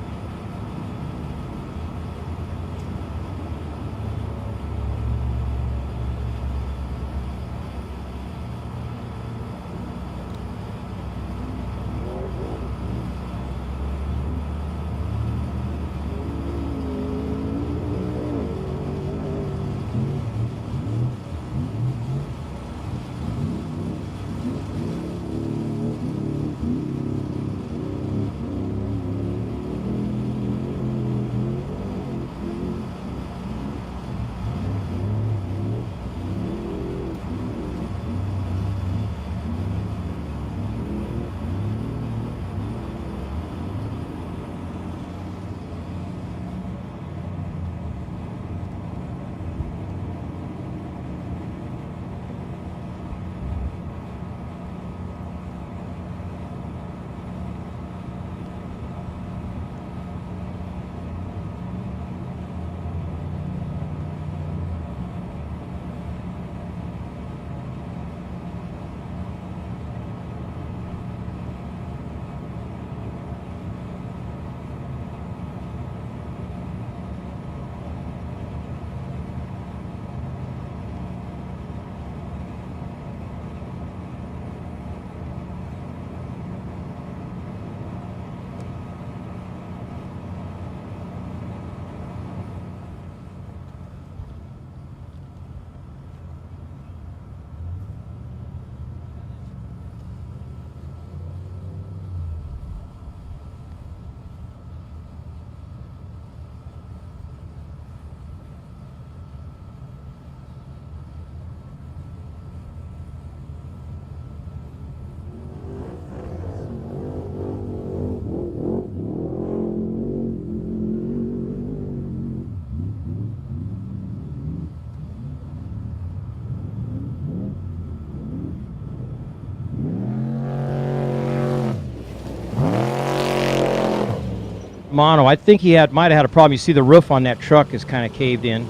Speaker 1: Mono, I think he might have had a problem. You see the roof on that truck is kind of caved in.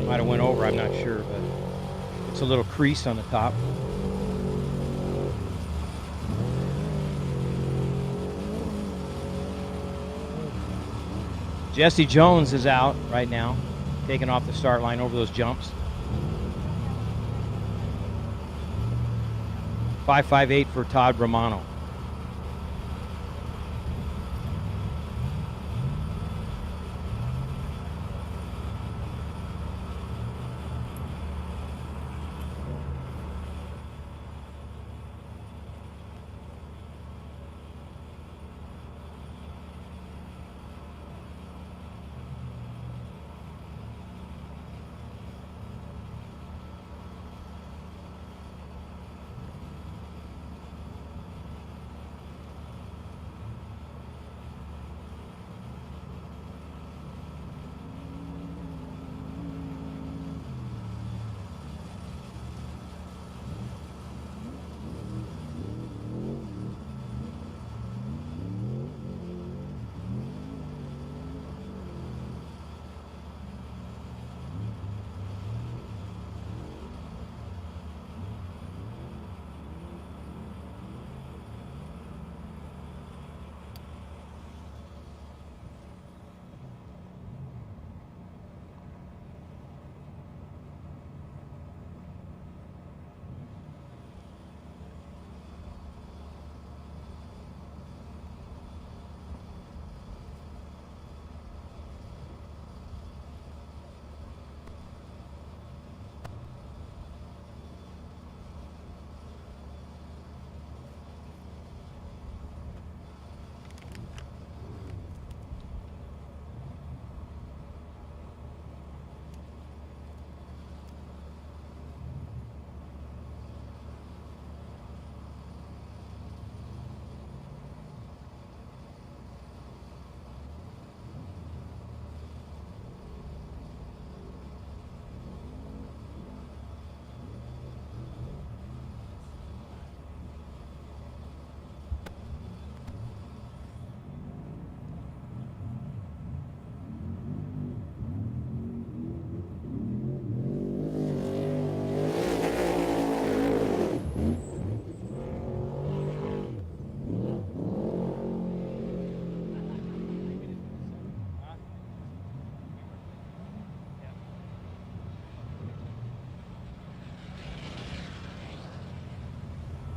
Speaker 1: Might have went over, I'm not sure, but it's a little crease on the top. Jesse Jones is out right now, taking off the start line over those jumps. 5.58 for Todd Romano.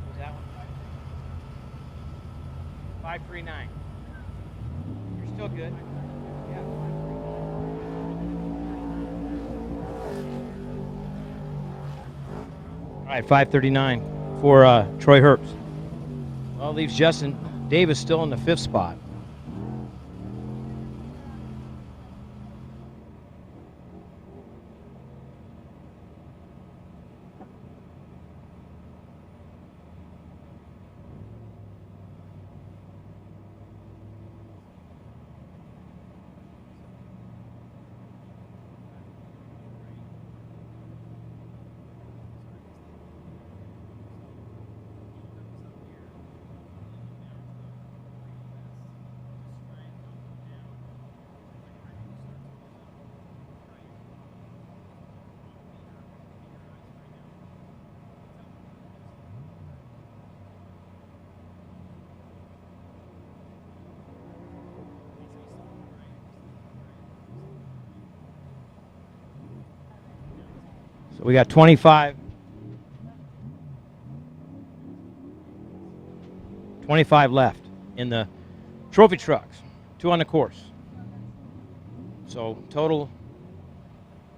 Speaker 1: What's that one? 5.39. You're still good. Yeah. All right, 5.39 for Troy Herbst. Well, leaves Justin Davis still in the 5th spot. So we got 25 left in the trophy trucks, 2 on the course. So total,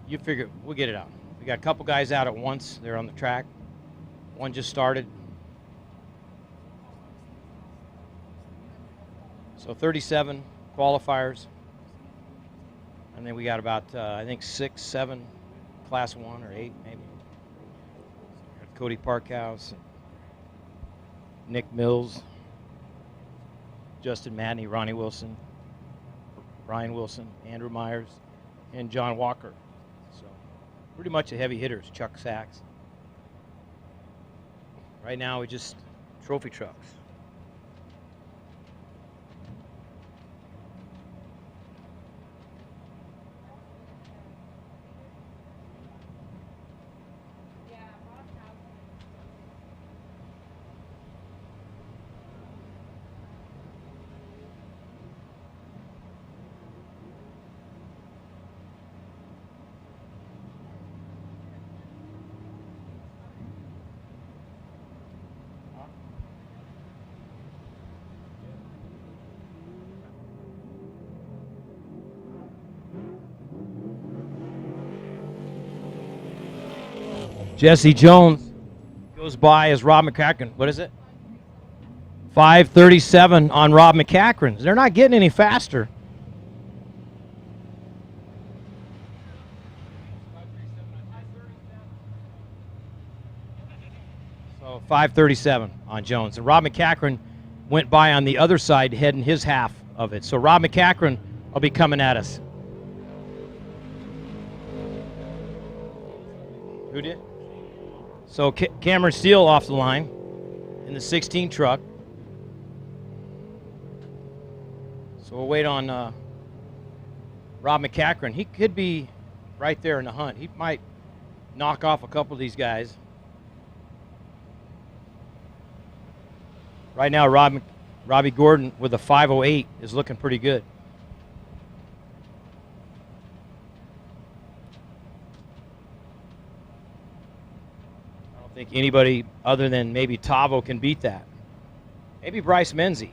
Speaker 1: you figure, we'll get it out. We got a couple guys out at once. They're on the track. One just started. So 37 qualifiers. And then we got about, I think, 6, 7 Class 1 or 8 maybe. Cody Parkhouse, Nick Mills, Justin Madney, Ronnie Wilson, Ryan Wilson, Andrew Myers, and John Walker. So pretty much the heavy hitters, Chuck Sachs. Right now we just trophy trucks. Jesse Jones goes by as Rob McCackron. What is it? 5:37 on Rob McCackron. They're not getting any faster. So 5:37 on Jones. And Rob McCackron went by on the other side, heading his half of it. So Rob McCackron will be coming at us. Who did? So Cameron Steele off the line in the 16 truck. So we'll wait on Rob McCackron. He could be right there in the hunt. He might knock off a couple of these guys. Right now, Robbie Gordon with a 5:08 is looking pretty good. I don't think anybody other than maybe Tavo can beat that. Maybe Bryce Menzie.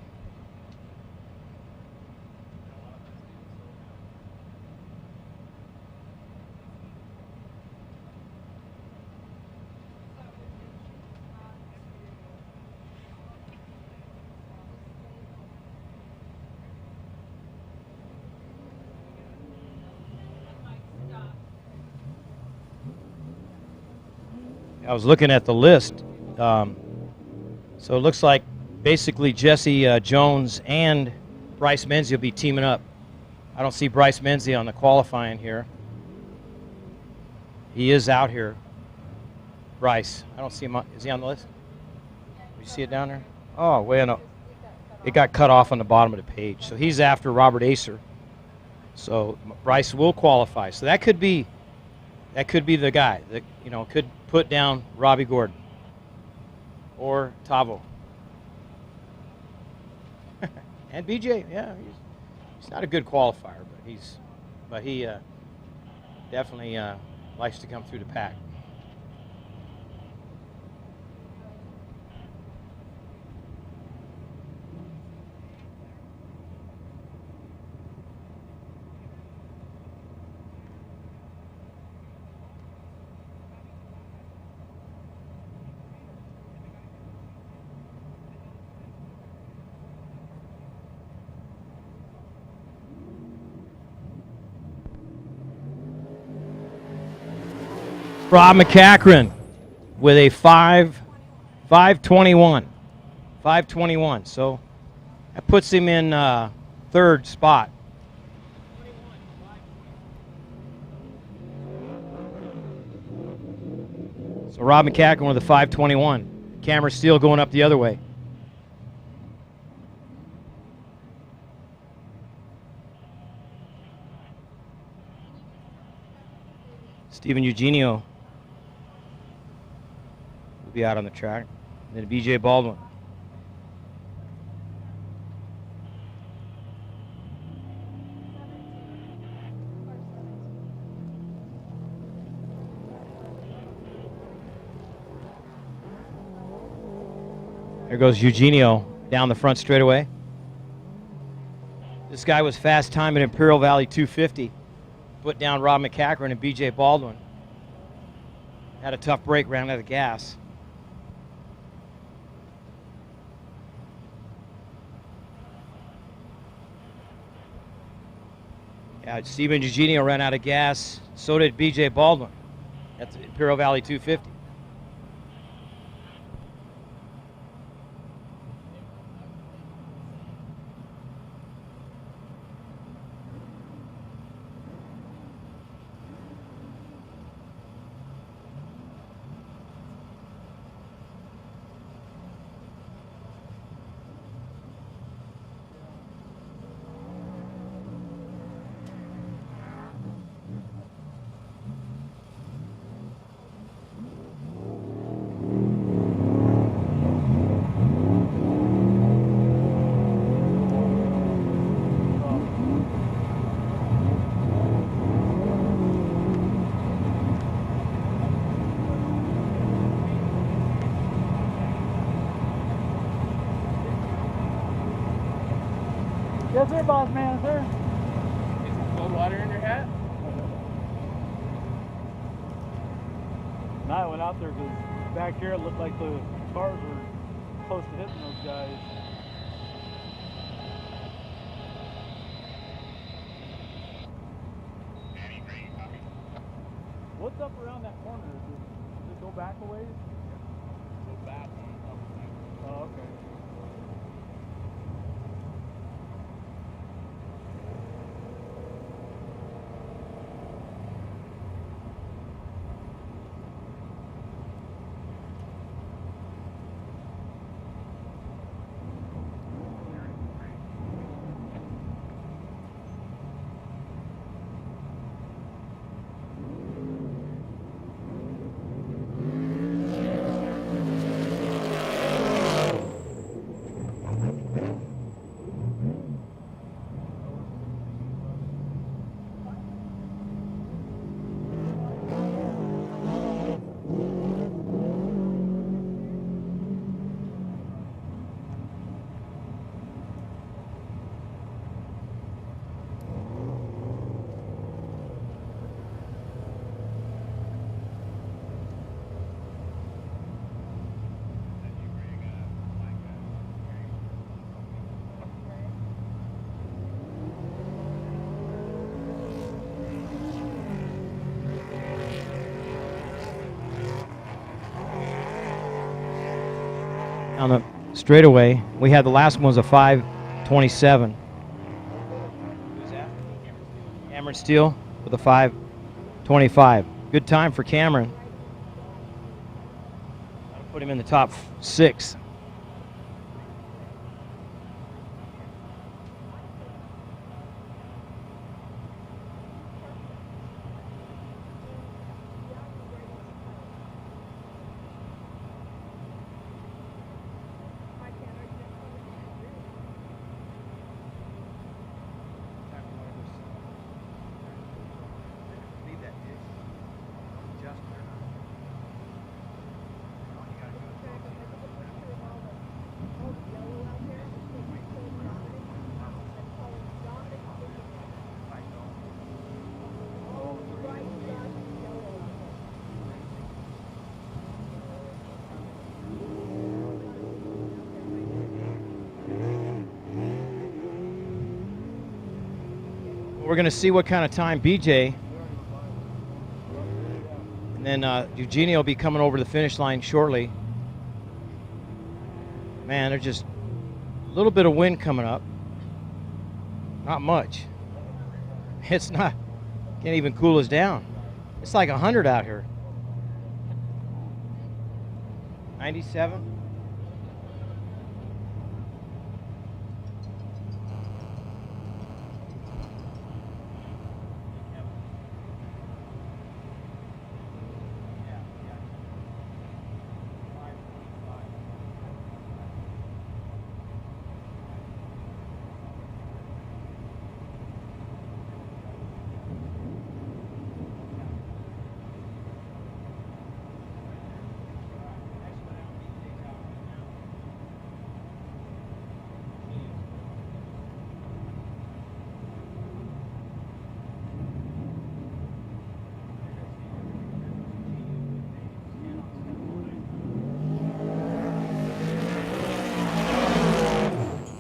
Speaker 1: I was looking at the list. So it looks like basically Jesse Jones and Bryce Menzie will be teaming up. I don't see Bryce Menzie on the qualifying here. He is out here. Bryce. I don't see him. Is he on the list? You see it down there? Oh, way no. It got cut off on the bottom of the page. So he's after Robert Acer. So Bryce will qualify. So that could be the guy that could put down Robbie Gordon or Tavo. And BJ, yeah, he's not a good qualifier, but he definitely likes to come through the pack. Rob McCackron with a 5:21. 5:21. So that puts him in third spot. So Rob McCackron with a 5:21. Cameron Steele going up the other way. Steven Eugenio will be out on the track. And then BJ Baldwin. There goes Eugenio down the front straightaway. This guy was fast time at Imperial Valley 250. Put down Rob McCackron and BJ Baldwin. Had a tough break, ran out of gas. Yeah, Steven Eugenio ran out of gas. So did BJ Baldwin at the Imperial Valley 250.
Speaker 4: Yes, sir, boss man, sir.
Speaker 2: Get some cold water in your hat?
Speaker 4: Not when out there because back here it looked like the cars were close to hitting those guys. What's up around that corner? Does it go back a ways?
Speaker 2: Go back on a couple things.
Speaker 4: Oh, okay.
Speaker 1: On the straightaway, we had the last one was a 5:27. Who's that? Cameron Steele with a 5:25. Good time for Cameron. That'll put him in the top 6. We're going to see what kind of time BJ, and then Eugenio will be coming over to the finish line shortly. Man, there's just a little bit of wind coming up. Not much. It's not, can't even cool us down. It's like 100 out here. 97.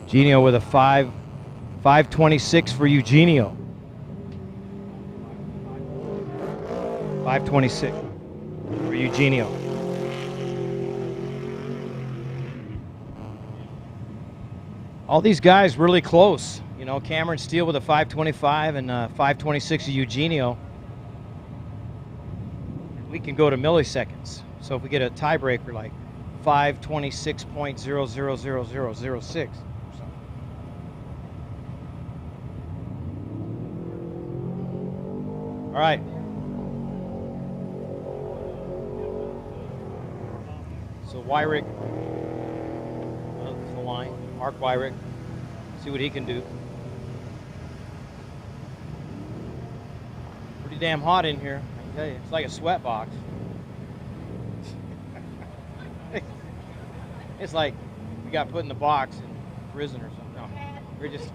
Speaker 1: Eugenio with a 5:26 for Eugenio. 5:26 for Eugenio. All these guys really close. You know, Cameron Steele with a 5:25 and 5:26 of Eugenio. We can go to milliseconds. So if we get a tiebreaker like 5:26.000006. All right. So Wyrick, the line. Mark Wyrick. See what he can do. Pretty damn hot in here, I can tell you. It's like a sweat box. It's like we got put in the box in prison or something. No, we're just.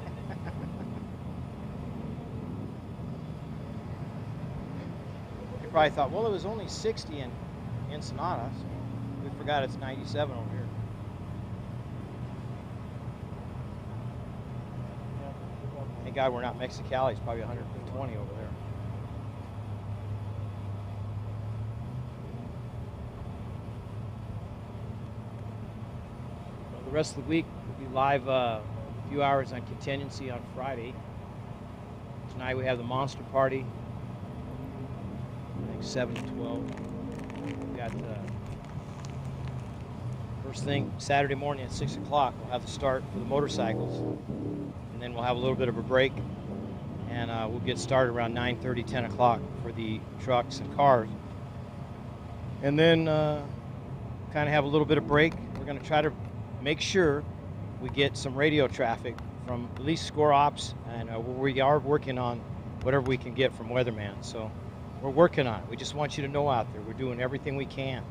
Speaker 1: Probably thought, well, it was only 60 and Ensenada. So we forgot it's 97 over here. Thank God we're not Mexicali. It's probably 120 over there. Well, the rest of the week we'll be live a few hours on Contingency on Friday. Tonight we have the Monster Party. I think 7 to 12. We got first thing Saturday morning at 6 o'clock. We'll have the start for the motorcycles, and then we'll have a little bit of a break, and we'll get started around 9:30, 10 o'clock for the trucks and cars, and then kind of have a little bit of break. We're going to try to make sure we get some radio traffic from at least Score Ops, and we are working on whatever we can get from Weatherman. So we're working on it. We just want you to know out there we're doing everything we can.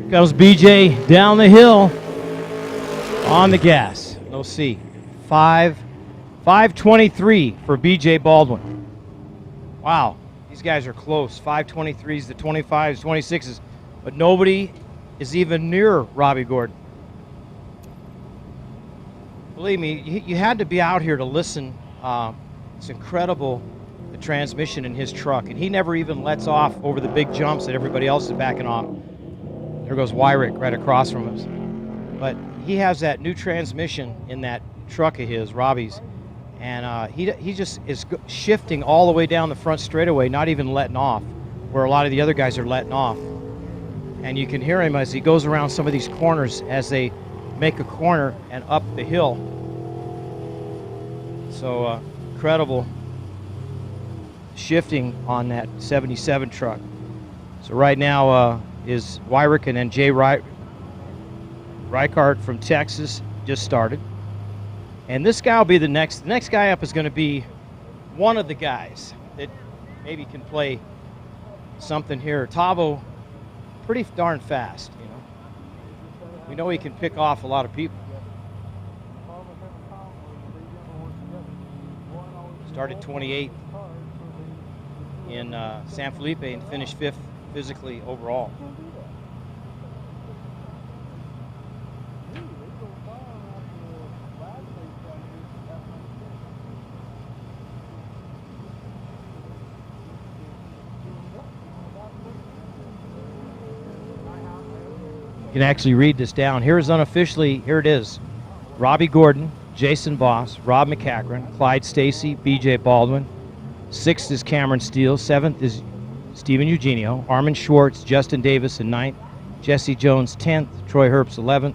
Speaker 1: Goes BJ down the hill on the gas. No C. 5:23 for BJ Baldwin. Wow, these guys are close. 5:23s, the 25s, 26s, but nobody is even near Robbie Gordon. Believe me, you had to be out here to listen. It's incredible, the transmission in his truck, and he never even lets off over the big jumps that everybody else is backing off. There goes Wyrick right across from us. But he has that new transmission in that truck of his, Robbie's, and he just is shifting all the way down the front straightaway, not even letting off, where a lot of the other guys are letting off. And you can hear him as he goes around some of these corners as they make a corner and up the hill. So incredible shifting on that 77 truck. So right now is Wyrick, and then Jay Reichart from Texas just started. And this guy will be the next guy up is going to be one of the guys that maybe can play something here. Tavo, pretty darn fast, you know. We know he can pick off a lot of people. Started 28th in San Felipe and finished 5th physically overall. You can actually read this down. Here is unofficially, here it is. Robbie Gordon, Jason Voss, Rob McCagran, Clyde Stacy, BJ Baldwin. 6th is Cameron Steele. 7th is Steven Eugenio, Armin Schwartz, Justin Davis in 9th, Jesse Jones 10th, Troy Herbst 11th,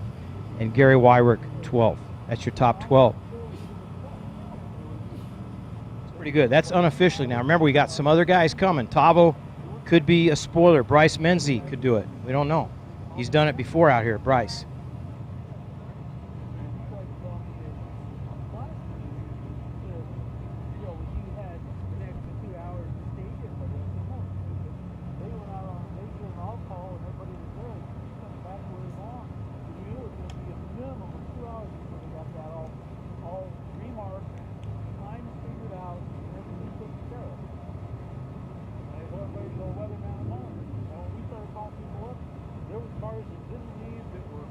Speaker 1: and Gary Wyrick 12th. That's your top 12. It's pretty good. That's unofficially now. Remember, we got some other guys coming. Tavo could be a spoiler. Bryce Menzie could do it. We don't know. He's done it before out here, Bryce.
Speaker 4: There was cars that didn't leave that were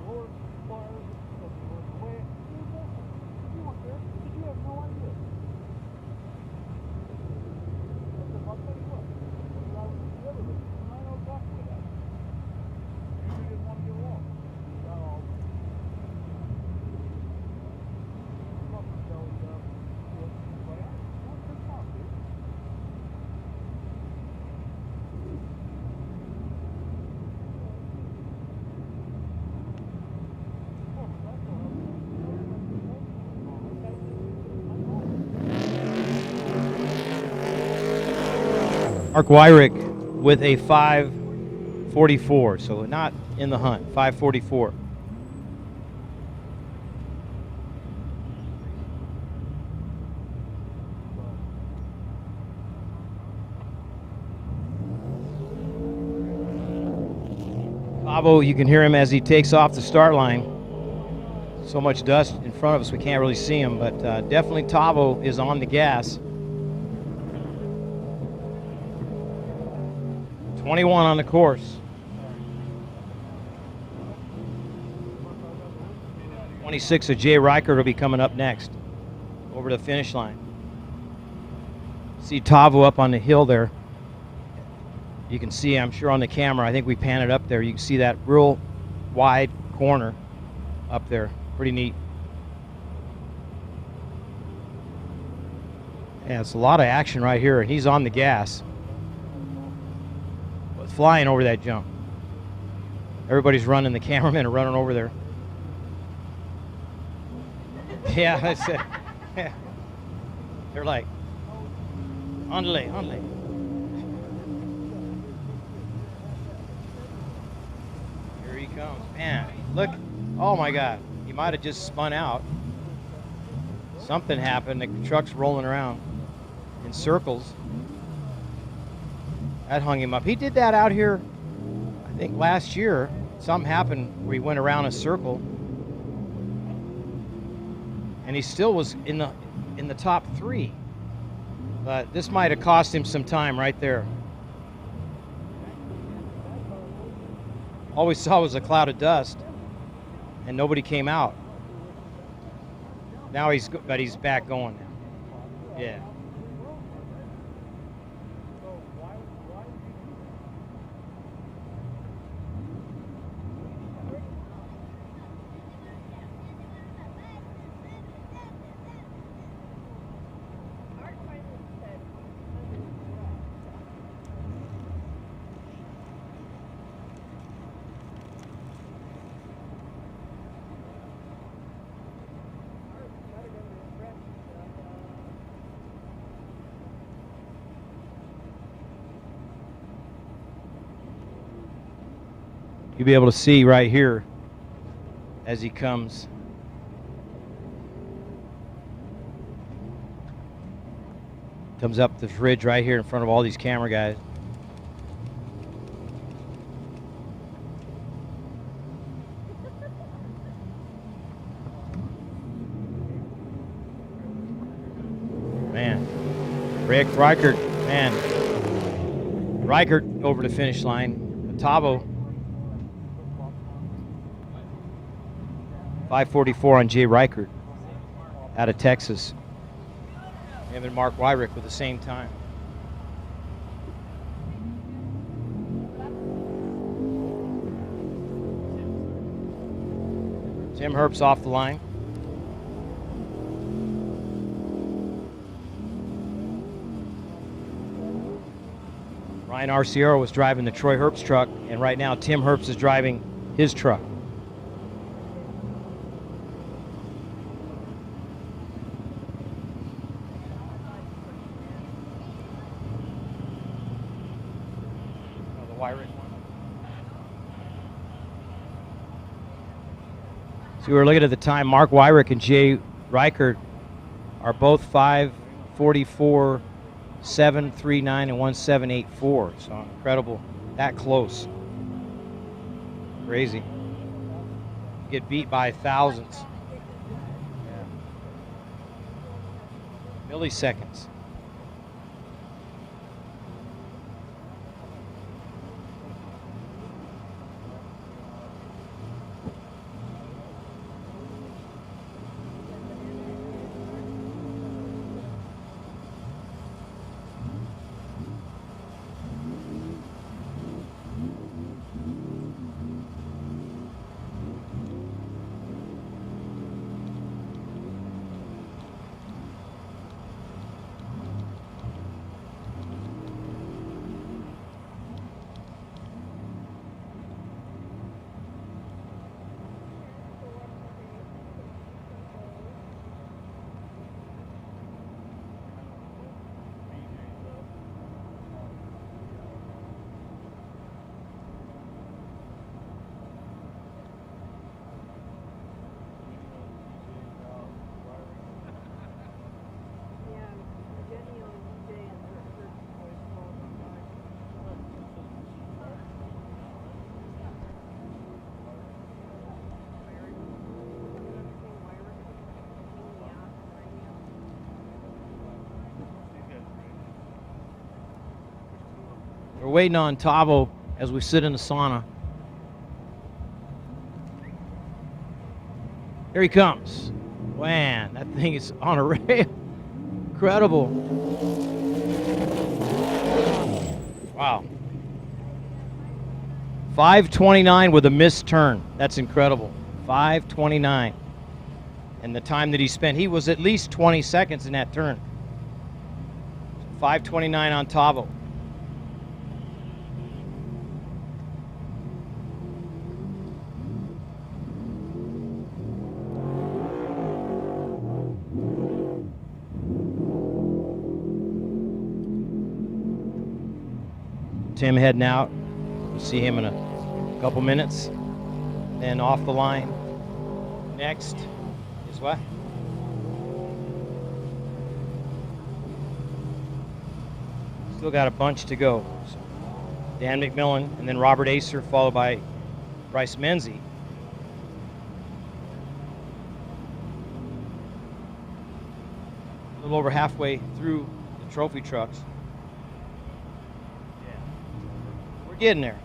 Speaker 1: Mark Wyrick with a 5:44, so not in the hunt. 5:44. Pavo, you can hear him as he takes off the start line. So much dust in front of us, we can't really see him, but definitely Tavo is on the gas. 21 on the course. 26 of Jay Reichert will be coming up next over the finish line. See Tavo up on the hill there. You can see, I'm sure on the camera, I think we pan it up there. You can see that real wide corner up there. Pretty neat. Yeah, it's a lot of action right here, and he's on the gas. But flying over that jump. Everybody's running. The cameramen are running over there. Yeah, that's it. They're like, ondele, ondele. Here he comes. Man, look. Oh, my God. He might have just spun out. Something happened. The truck's rolling around in circles. That hung him up. He did that out here, I think, last year. Something happened where he went around a circle. And he still was in the top 3. But this might have cost him some time right there. All we saw was a cloud of dust, and nobody came out. Now he's back going now. Yeah. You'll be able to see right here as he comes. Comes up this ridge right here in front of all these camera guys. Man, Rick Reichert, man. Reichert over the finish line. Tavo 5:44 on Jay Reichert out of Texas. Him and Mark Wyrick with the same time. Tim Herbst off the line. Ryan Arciero was driving the Troy Herbst truck, and right now Tim Herbst is driving his truck. So we're looking at the time. Mark Wyrick and Jay Reichert are both 5:44, 7:39, and 1:784. So incredible, that close. Crazy. Get beat by thousands. Yeah. Milliseconds. We're waiting on Tavo as we sit in the sauna. Here he comes. Man, that thing is on a rail. Incredible. Wow. 5:29 with a missed turn. That's incredible. 5:29. And the time that he spent, he was at least 20 seconds in that turn. 5:29 on Tavo. Tim heading out. We'll see him in a couple minutes. Then off the line. Next is what? Still got a bunch to go. So Dan McMillan and then Robert Acer, followed by Bryce Menzie. A little over halfway through the trophy trucks. We're getting there.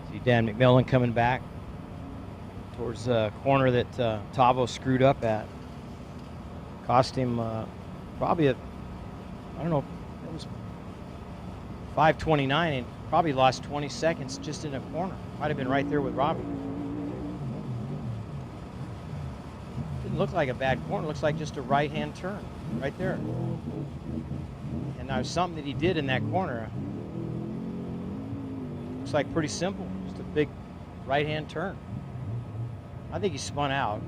Speaker 1: See Dan McMillan coming back towards the corner that Tavo screwed up at. Cost him probably I don't know, it was 5:29 and probably lost 20 seconds just in a corner. Might have been right there with Robbie. Didn't look like a bad corner. Looks like just a right-hand turn right there. And now something that he did in that corner. Looks like pretty simple. Just a big right-hand turn. I think he spun out.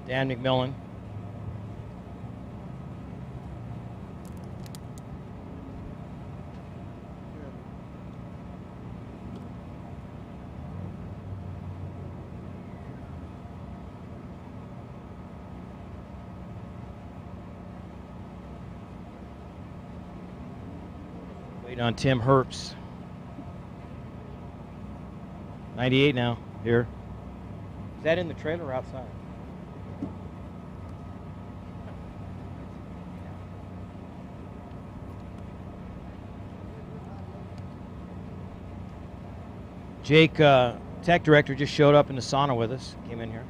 Speaker 1: Dan McMillan. Waiting on Tim Herbst. 98 now, here. Is that in the trailer or outside? Jake, tech director, just showed up in the sauna with us. Came in here.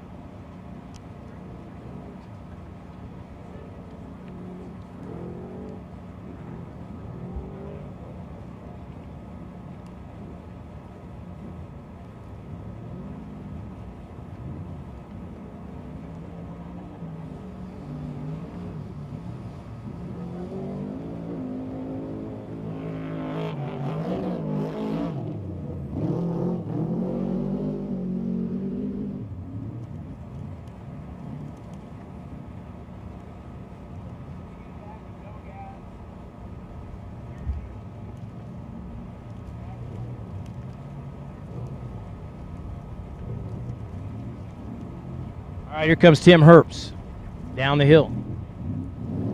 Speaker 1: All right, here comes Tim Herbst down the hill.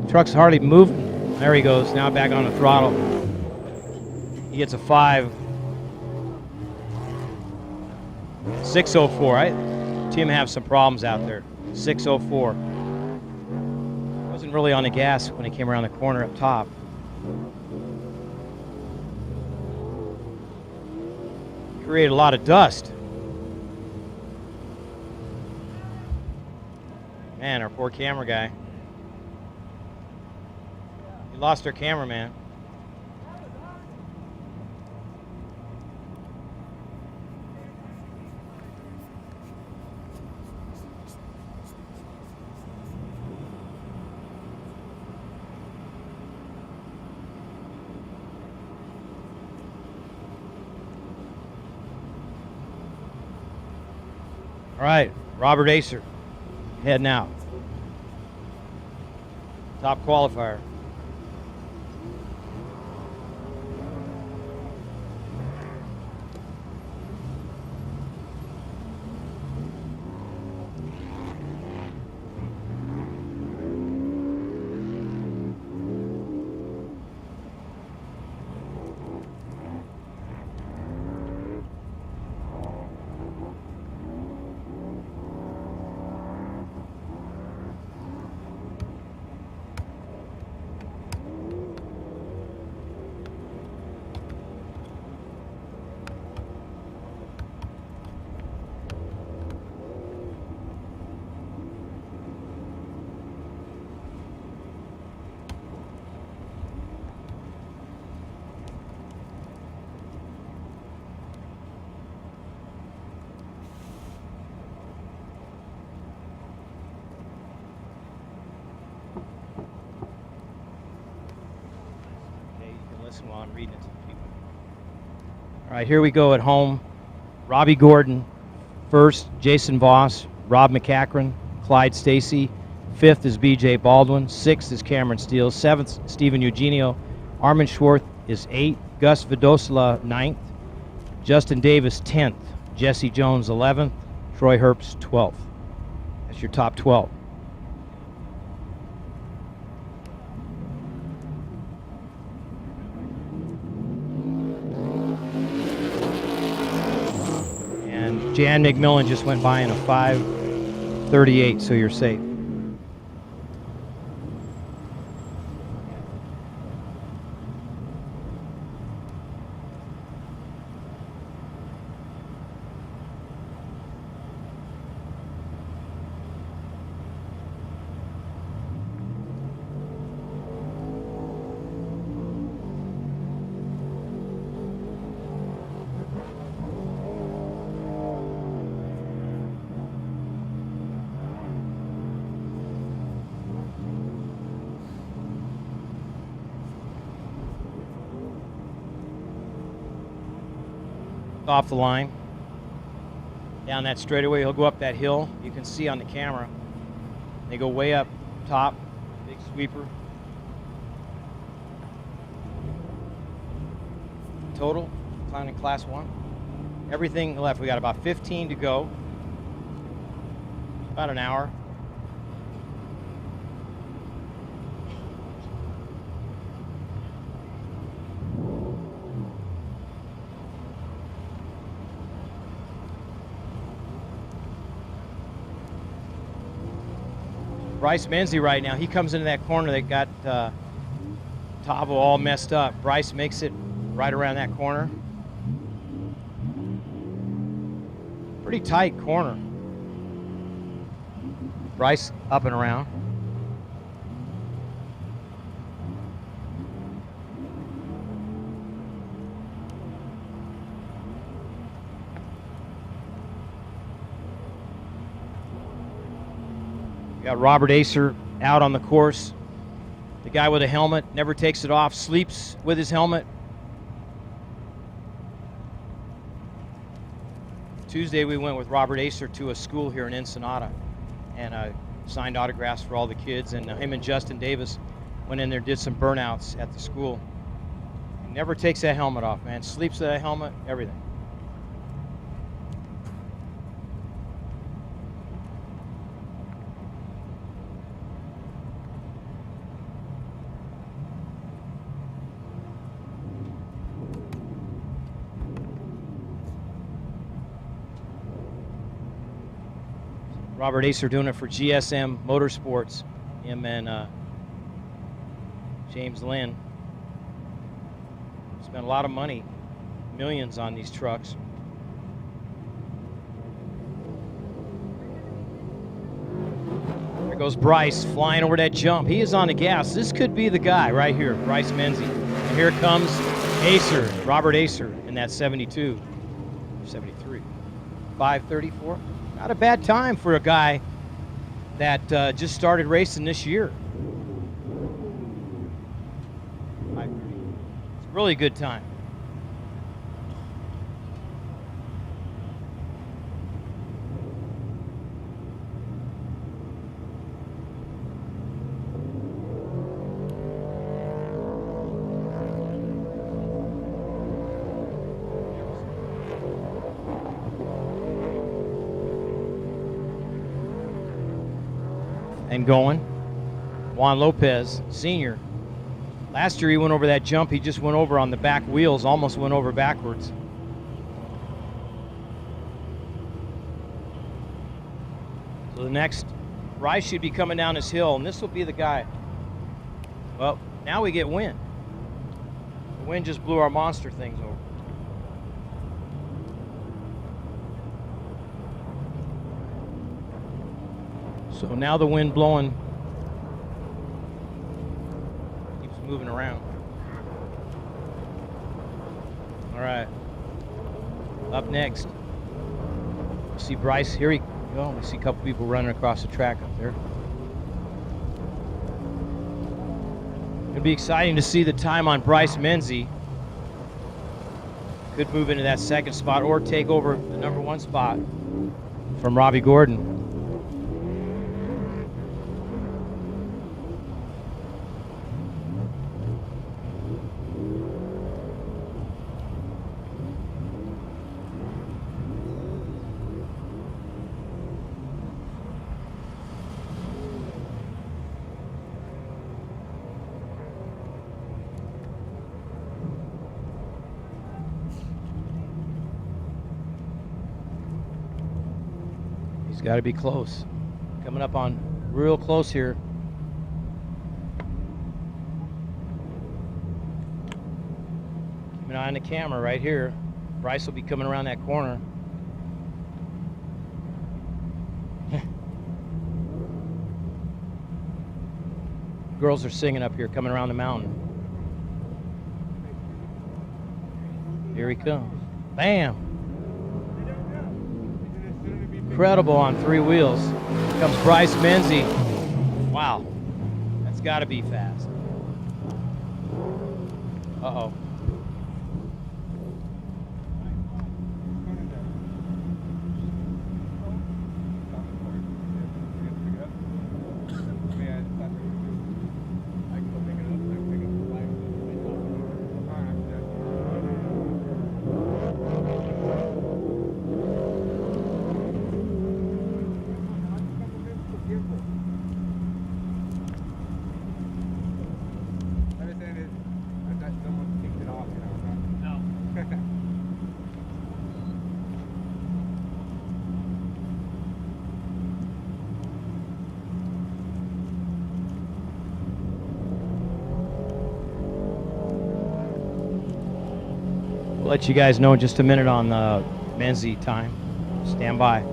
Speaker 1: Truck's hardly moving. There he goes, now back on the throttle. He gets a 6:04. Tim have some problems out there. 6:04. Wasn't really on the gas when he came around the corner up top. Created a lot of dust. Man, our poor camera guy. We lost our cameraman. All right, Robert Acer. Heading out. Top qualifier. on reading it to the people. All right, here we go at home. Robbie Gordon, first, Jason Voss, Rob McCachran, Clyde Stacy. Fifth is B.J. Baldwin. Sixth is Cameron Steele. Seventh, Stephen Eugenio. Armin Schwartz is 8th. Gus Vidosla, 9th. Justin Davis, 10th. Jesse Jones, 11th. Troy Herbst, 12th. That's your top 12. And Jan McMillan just went by in a 5:38, so you're safe. Off the line, down that straightaway. He'll go up that hill. You can see on the camera. They go way up top, big sweeper. Total, climbing class 1. Everything left. We got about 15 to go. About an hour. Bryce Menzie right now, he comes into that corner that got Tavo all messed up. Bryce makes it right around that corner. Pretty tight corner. Bryce up and around. Got Robert Acer out on the course. The guy with a helmet, never takes it off, sleeps with his helmet. Tuesday we went with Robert Acer to a school here in Ensenada and signed autographs for all the kids, and him and Justin Davis went in there, did some burnouts at the school. He never takes that helmet off, man. Sleeps with that helmet, everything. Robert Acer doing it for GSM Motorsports. Him and James Lynn spent a lot of money, millions on these trucks. There goes Bryce flying over that jump. He is on the gas. This could be the guy right here, Bryce Menzie. And here comes Acer, Robert Acer in that 72, 73, 5:34. Not a bad time for a guy that just started racing this year. It's a really good time. And going, Juan Lopez, senior. Last year he went over that jump. He just went over on the back wheels, almost went over backwards. So the next Bryce should be coming down this hill, and this will be the guy. Well, now we get wind. The wind just blew our monster things over. So now the wind blowing keeps moving around. All right. Up next, we see Bryce. Here we go. We see a couple people running across the track up there. It'll be exciting to see the time on Bryce Menzie. could move into that second spot or take over the number 1 spot from Robbie Gordon. Got to be close. Coming up on real close here. Keep an eye on the camera right here. Bryce will be coming around that corner. Girls are singing up here, coming around the mountain. Here he comes. Bam! Incredible on 3 wheels. Here comes Bryce Menzie. Wow, that's got to be fast. Uh-oh. We'll let you guys know in just a minute on the Menzie time. Stand by.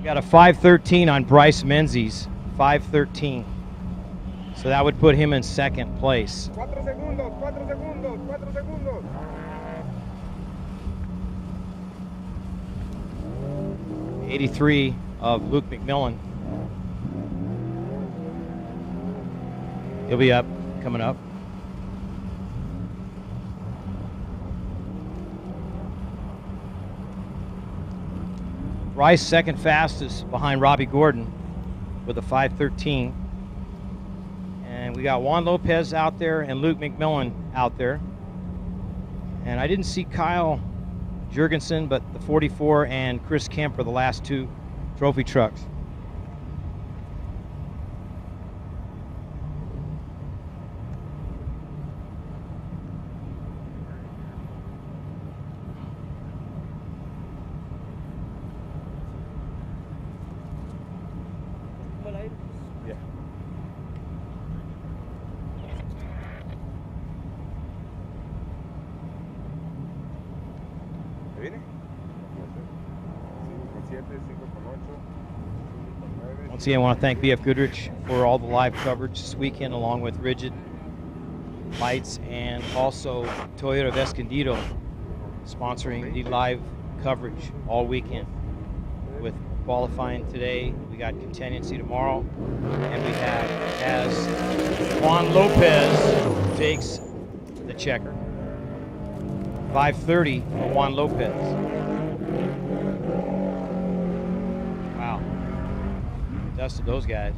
Speaker 1: Got a 5:13 on Bryce Menzie's 5:13. So that would put him in second place.
Speaker 7: 4 segundos, 4 segundos, 4 segundos.
Speaker 1: 83 of Luke McMillan. He'll be up, coming up. Rice second fastest behind Robbie Gordon with a 5:13. And we got Juan Lopez out there and Luke McMillan out there. And I didn't see Kyle Jurgensen, but the 44 and Chris Kemp are the last 2 trophy trucks. Once again, I want to thank BF Goodrich for all the live coverage this weekend, along with Rigid Lights and also Toyota of Escondido sponsoring the live coverage all weekend. With qualifying today, we got contingency tomorrow, and we have as Juan Lopez takes the checker. 5:30 for Juan Lopez. Wow. Dusted those guys.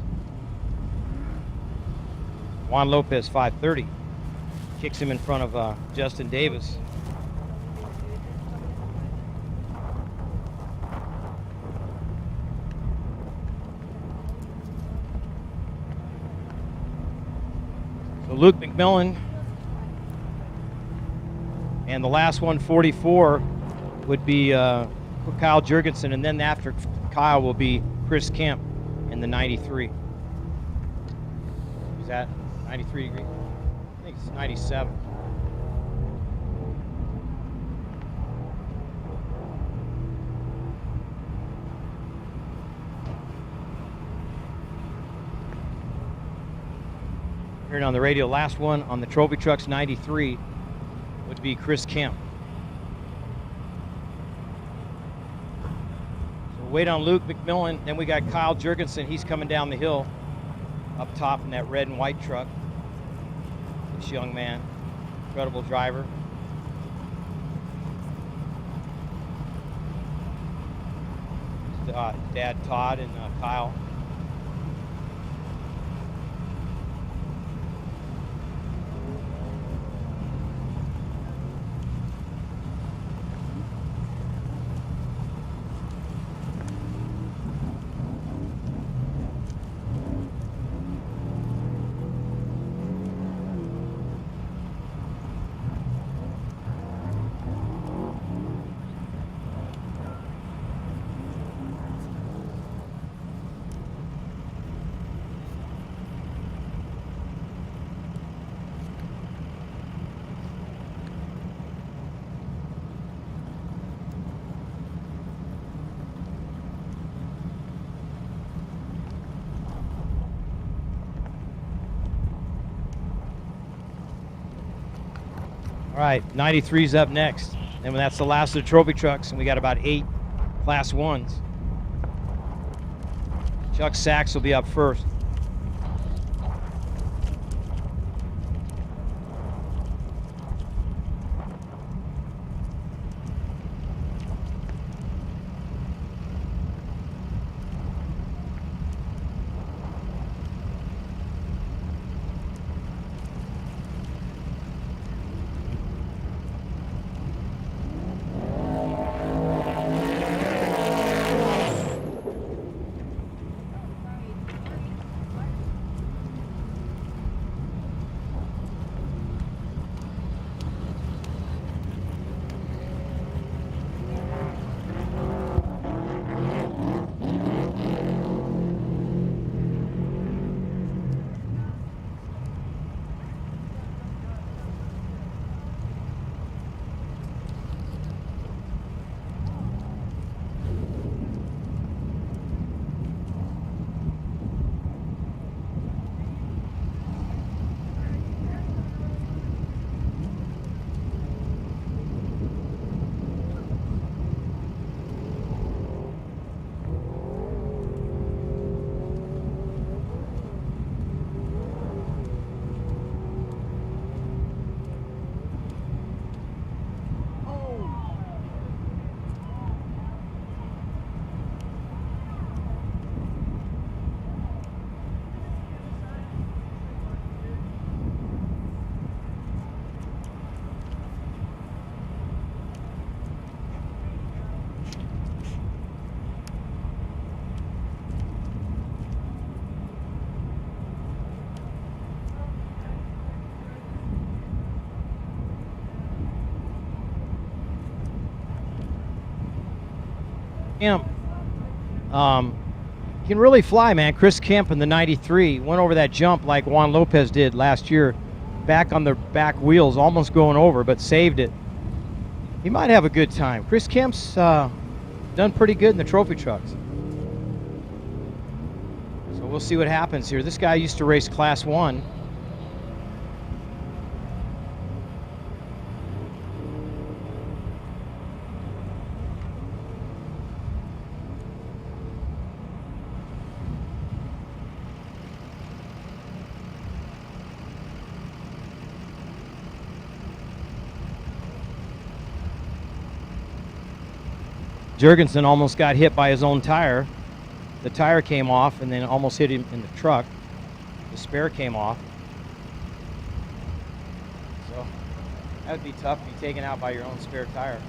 Speaker 1: Juan Lopez 5:30. Kicks him in front of Justin Davis. So Luke McMillan and the last one, 44, would be Kyle Jurgensen, and then after Kyle will be Chris Kemp in the 93. Is that 93 degree? I think it's 97. Hearing on the radio, last one on the Trophy Trucks 93 would be Chris Kemp. So wait on Luke McMillan. Then we got Kyle Jurgensen. He's coming down the hill up top in that red and white truck. This young man, incredible driver. Dad Todd and Kyle. All right, 93's up next. And that's the last of the Trophy Trucks, and we got about 8 Class 1s. Chuck Sachs will be up first. Kemp can really fly, man. Chris Kemp in the 93 went over that jump like Juan Lopez did last year, back on the back wheels, almost going over, but saved it. He might have a good time. Chris Kemp's done pretty good in the Trophy Trucks. So we'll see what happens here. This guy used to race Class 1. Jurgensen almost got hit by his own tire. The tire came off and then almost hit him in the truck. The spare came off. So that would be tough to be taken out by your own spare tire.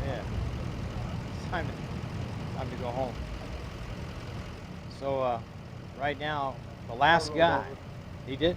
Speaker 1: Yeah. It's time to go home. So right now, the last guy, he did?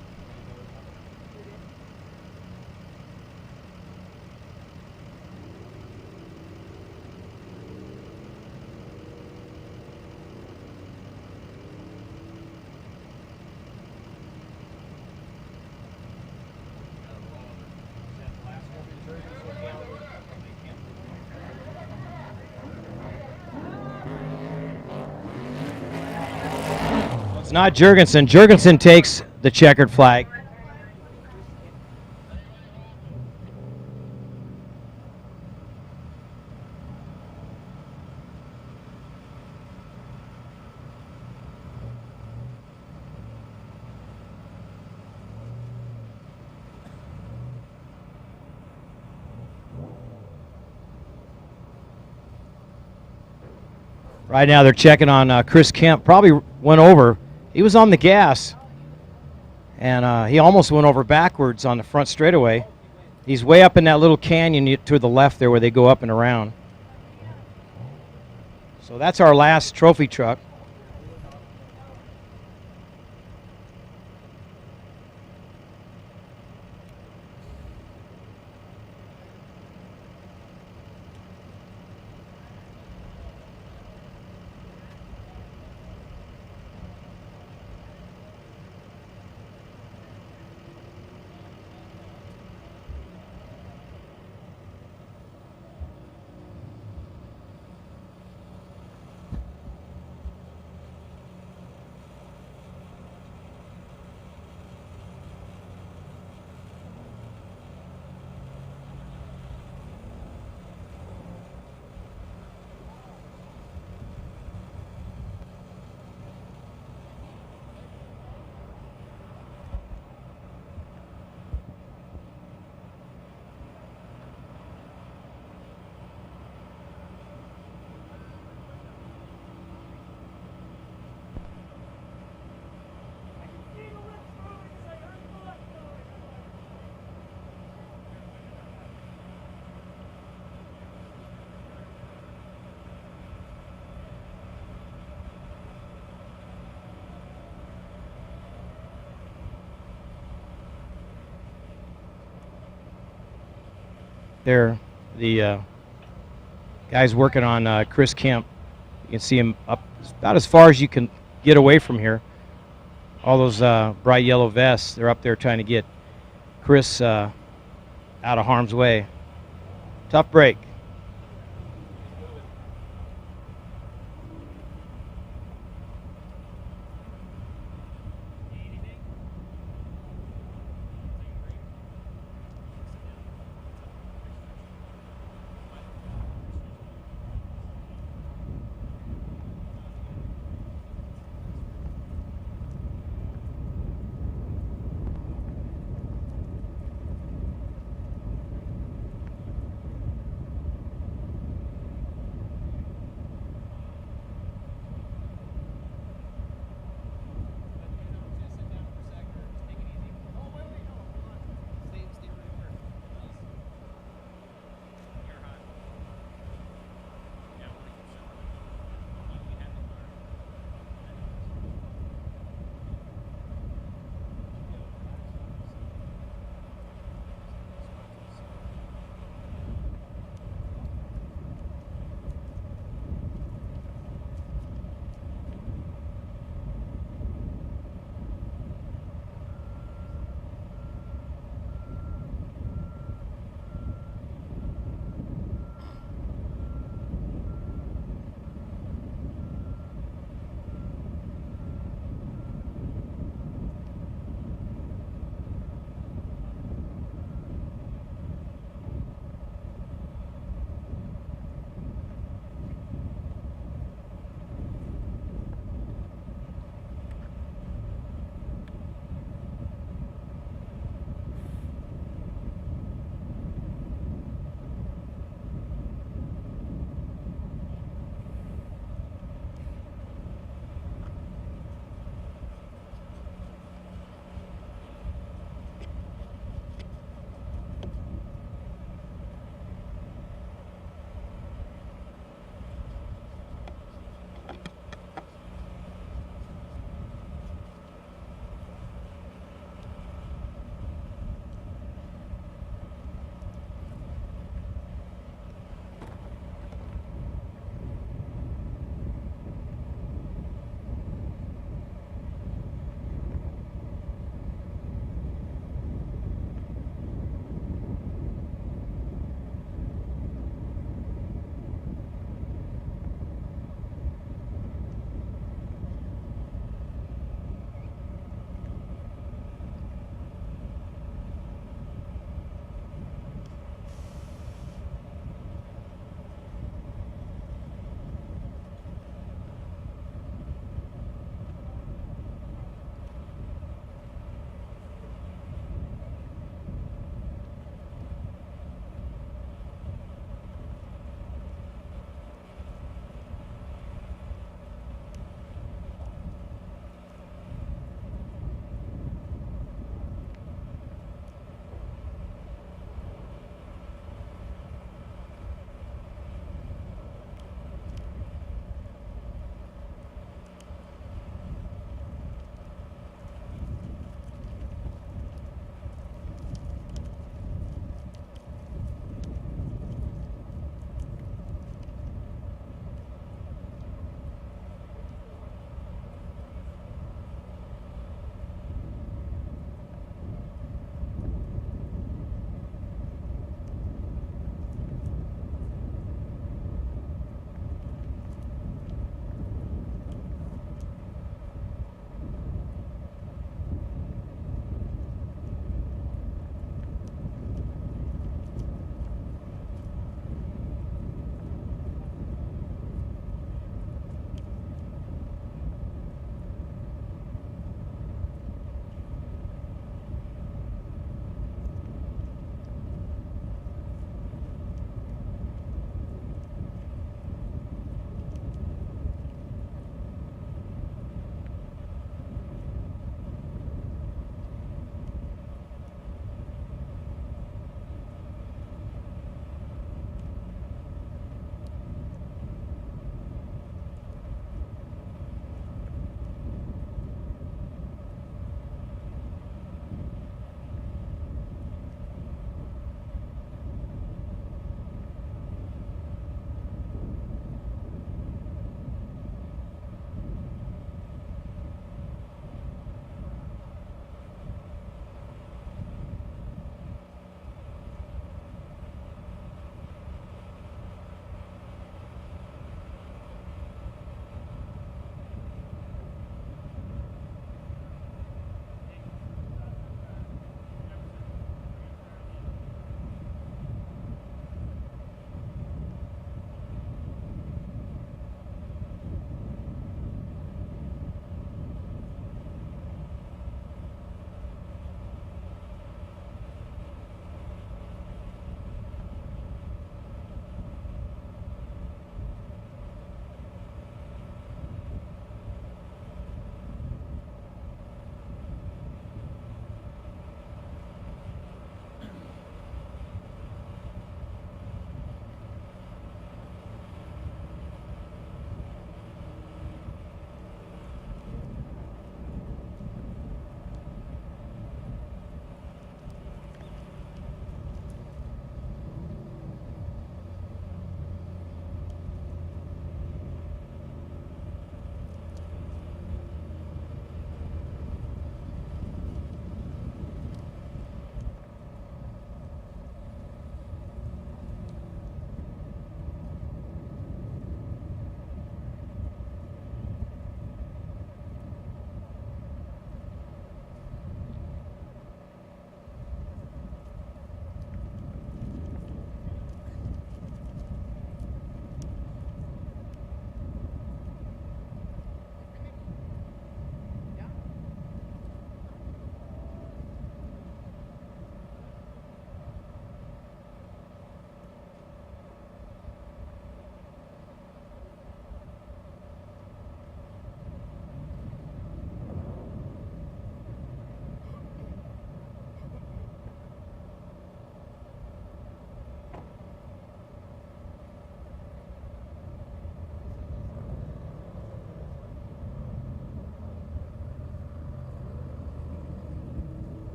Speaker 1: It's not Jurgensen. Jurgensen takes the checkered flag. Right now they're checking on Chris Kemp. Probably went over. He was on the gas, and he almost went over backwards on the front straightaway. He's way up in that little canyon to the left there where they go up and around. So that's our last trophy truck. There, the guys working on Chris Kemp. You can see him up about as far as you can get away from here. All those bright yellow vests, they're up there trying to get Chris out of harm's way. Tough break.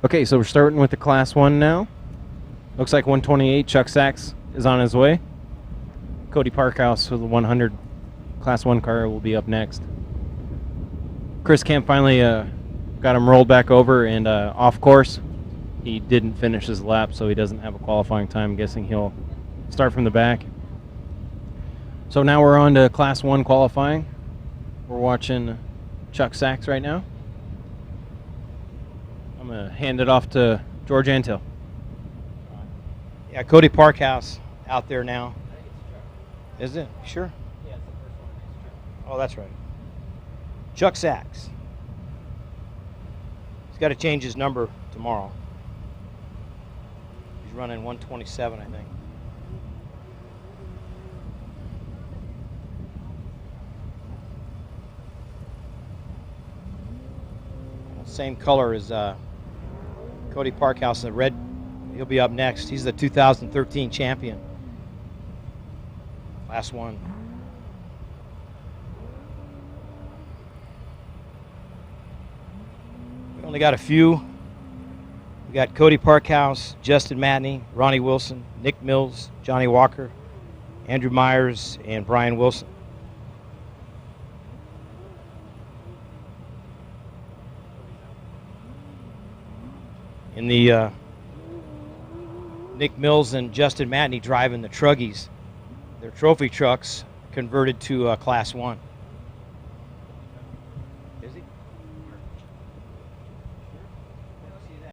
Speaker 3: Okay, so we're starting with the Class 1 now. Looks like 128, Chuck Sachs is on his way. Cody Parkhouse with the 100 Class 1 car will be up next. Chris Kemp finally got him rolled back over and off course. He didn't finish his lap, so he doesn't have a qualifying time. I'm guessing he'll start from the back. So now we're on to Class 1 qualifying. We're watching Chuck Sachs right now. I'm going to hand it off to George Antill.
Speaker 1: Yeah, Cody Parkhouse out there now. Is it? Sure?
Speaker 2: Yeah, it's the first one.
Speaker 1: Oh, that's right. Chuck Sachs. He's got to change his number tomorrow. He's running 127, I think. Same color as Cody Parkhouse, the red. He'll be up next. He's the 2013 champion. Class 1. We only got a few. We got Cody Parkhouse, Justin Matney, Ronnie Wilson, Nick Mills, Johnny Walker, Andrew Myers, and Brian Wilson. In the Nick Mills and Justin Matney driving the Truggies. Their trophy trucks converted to Class 1.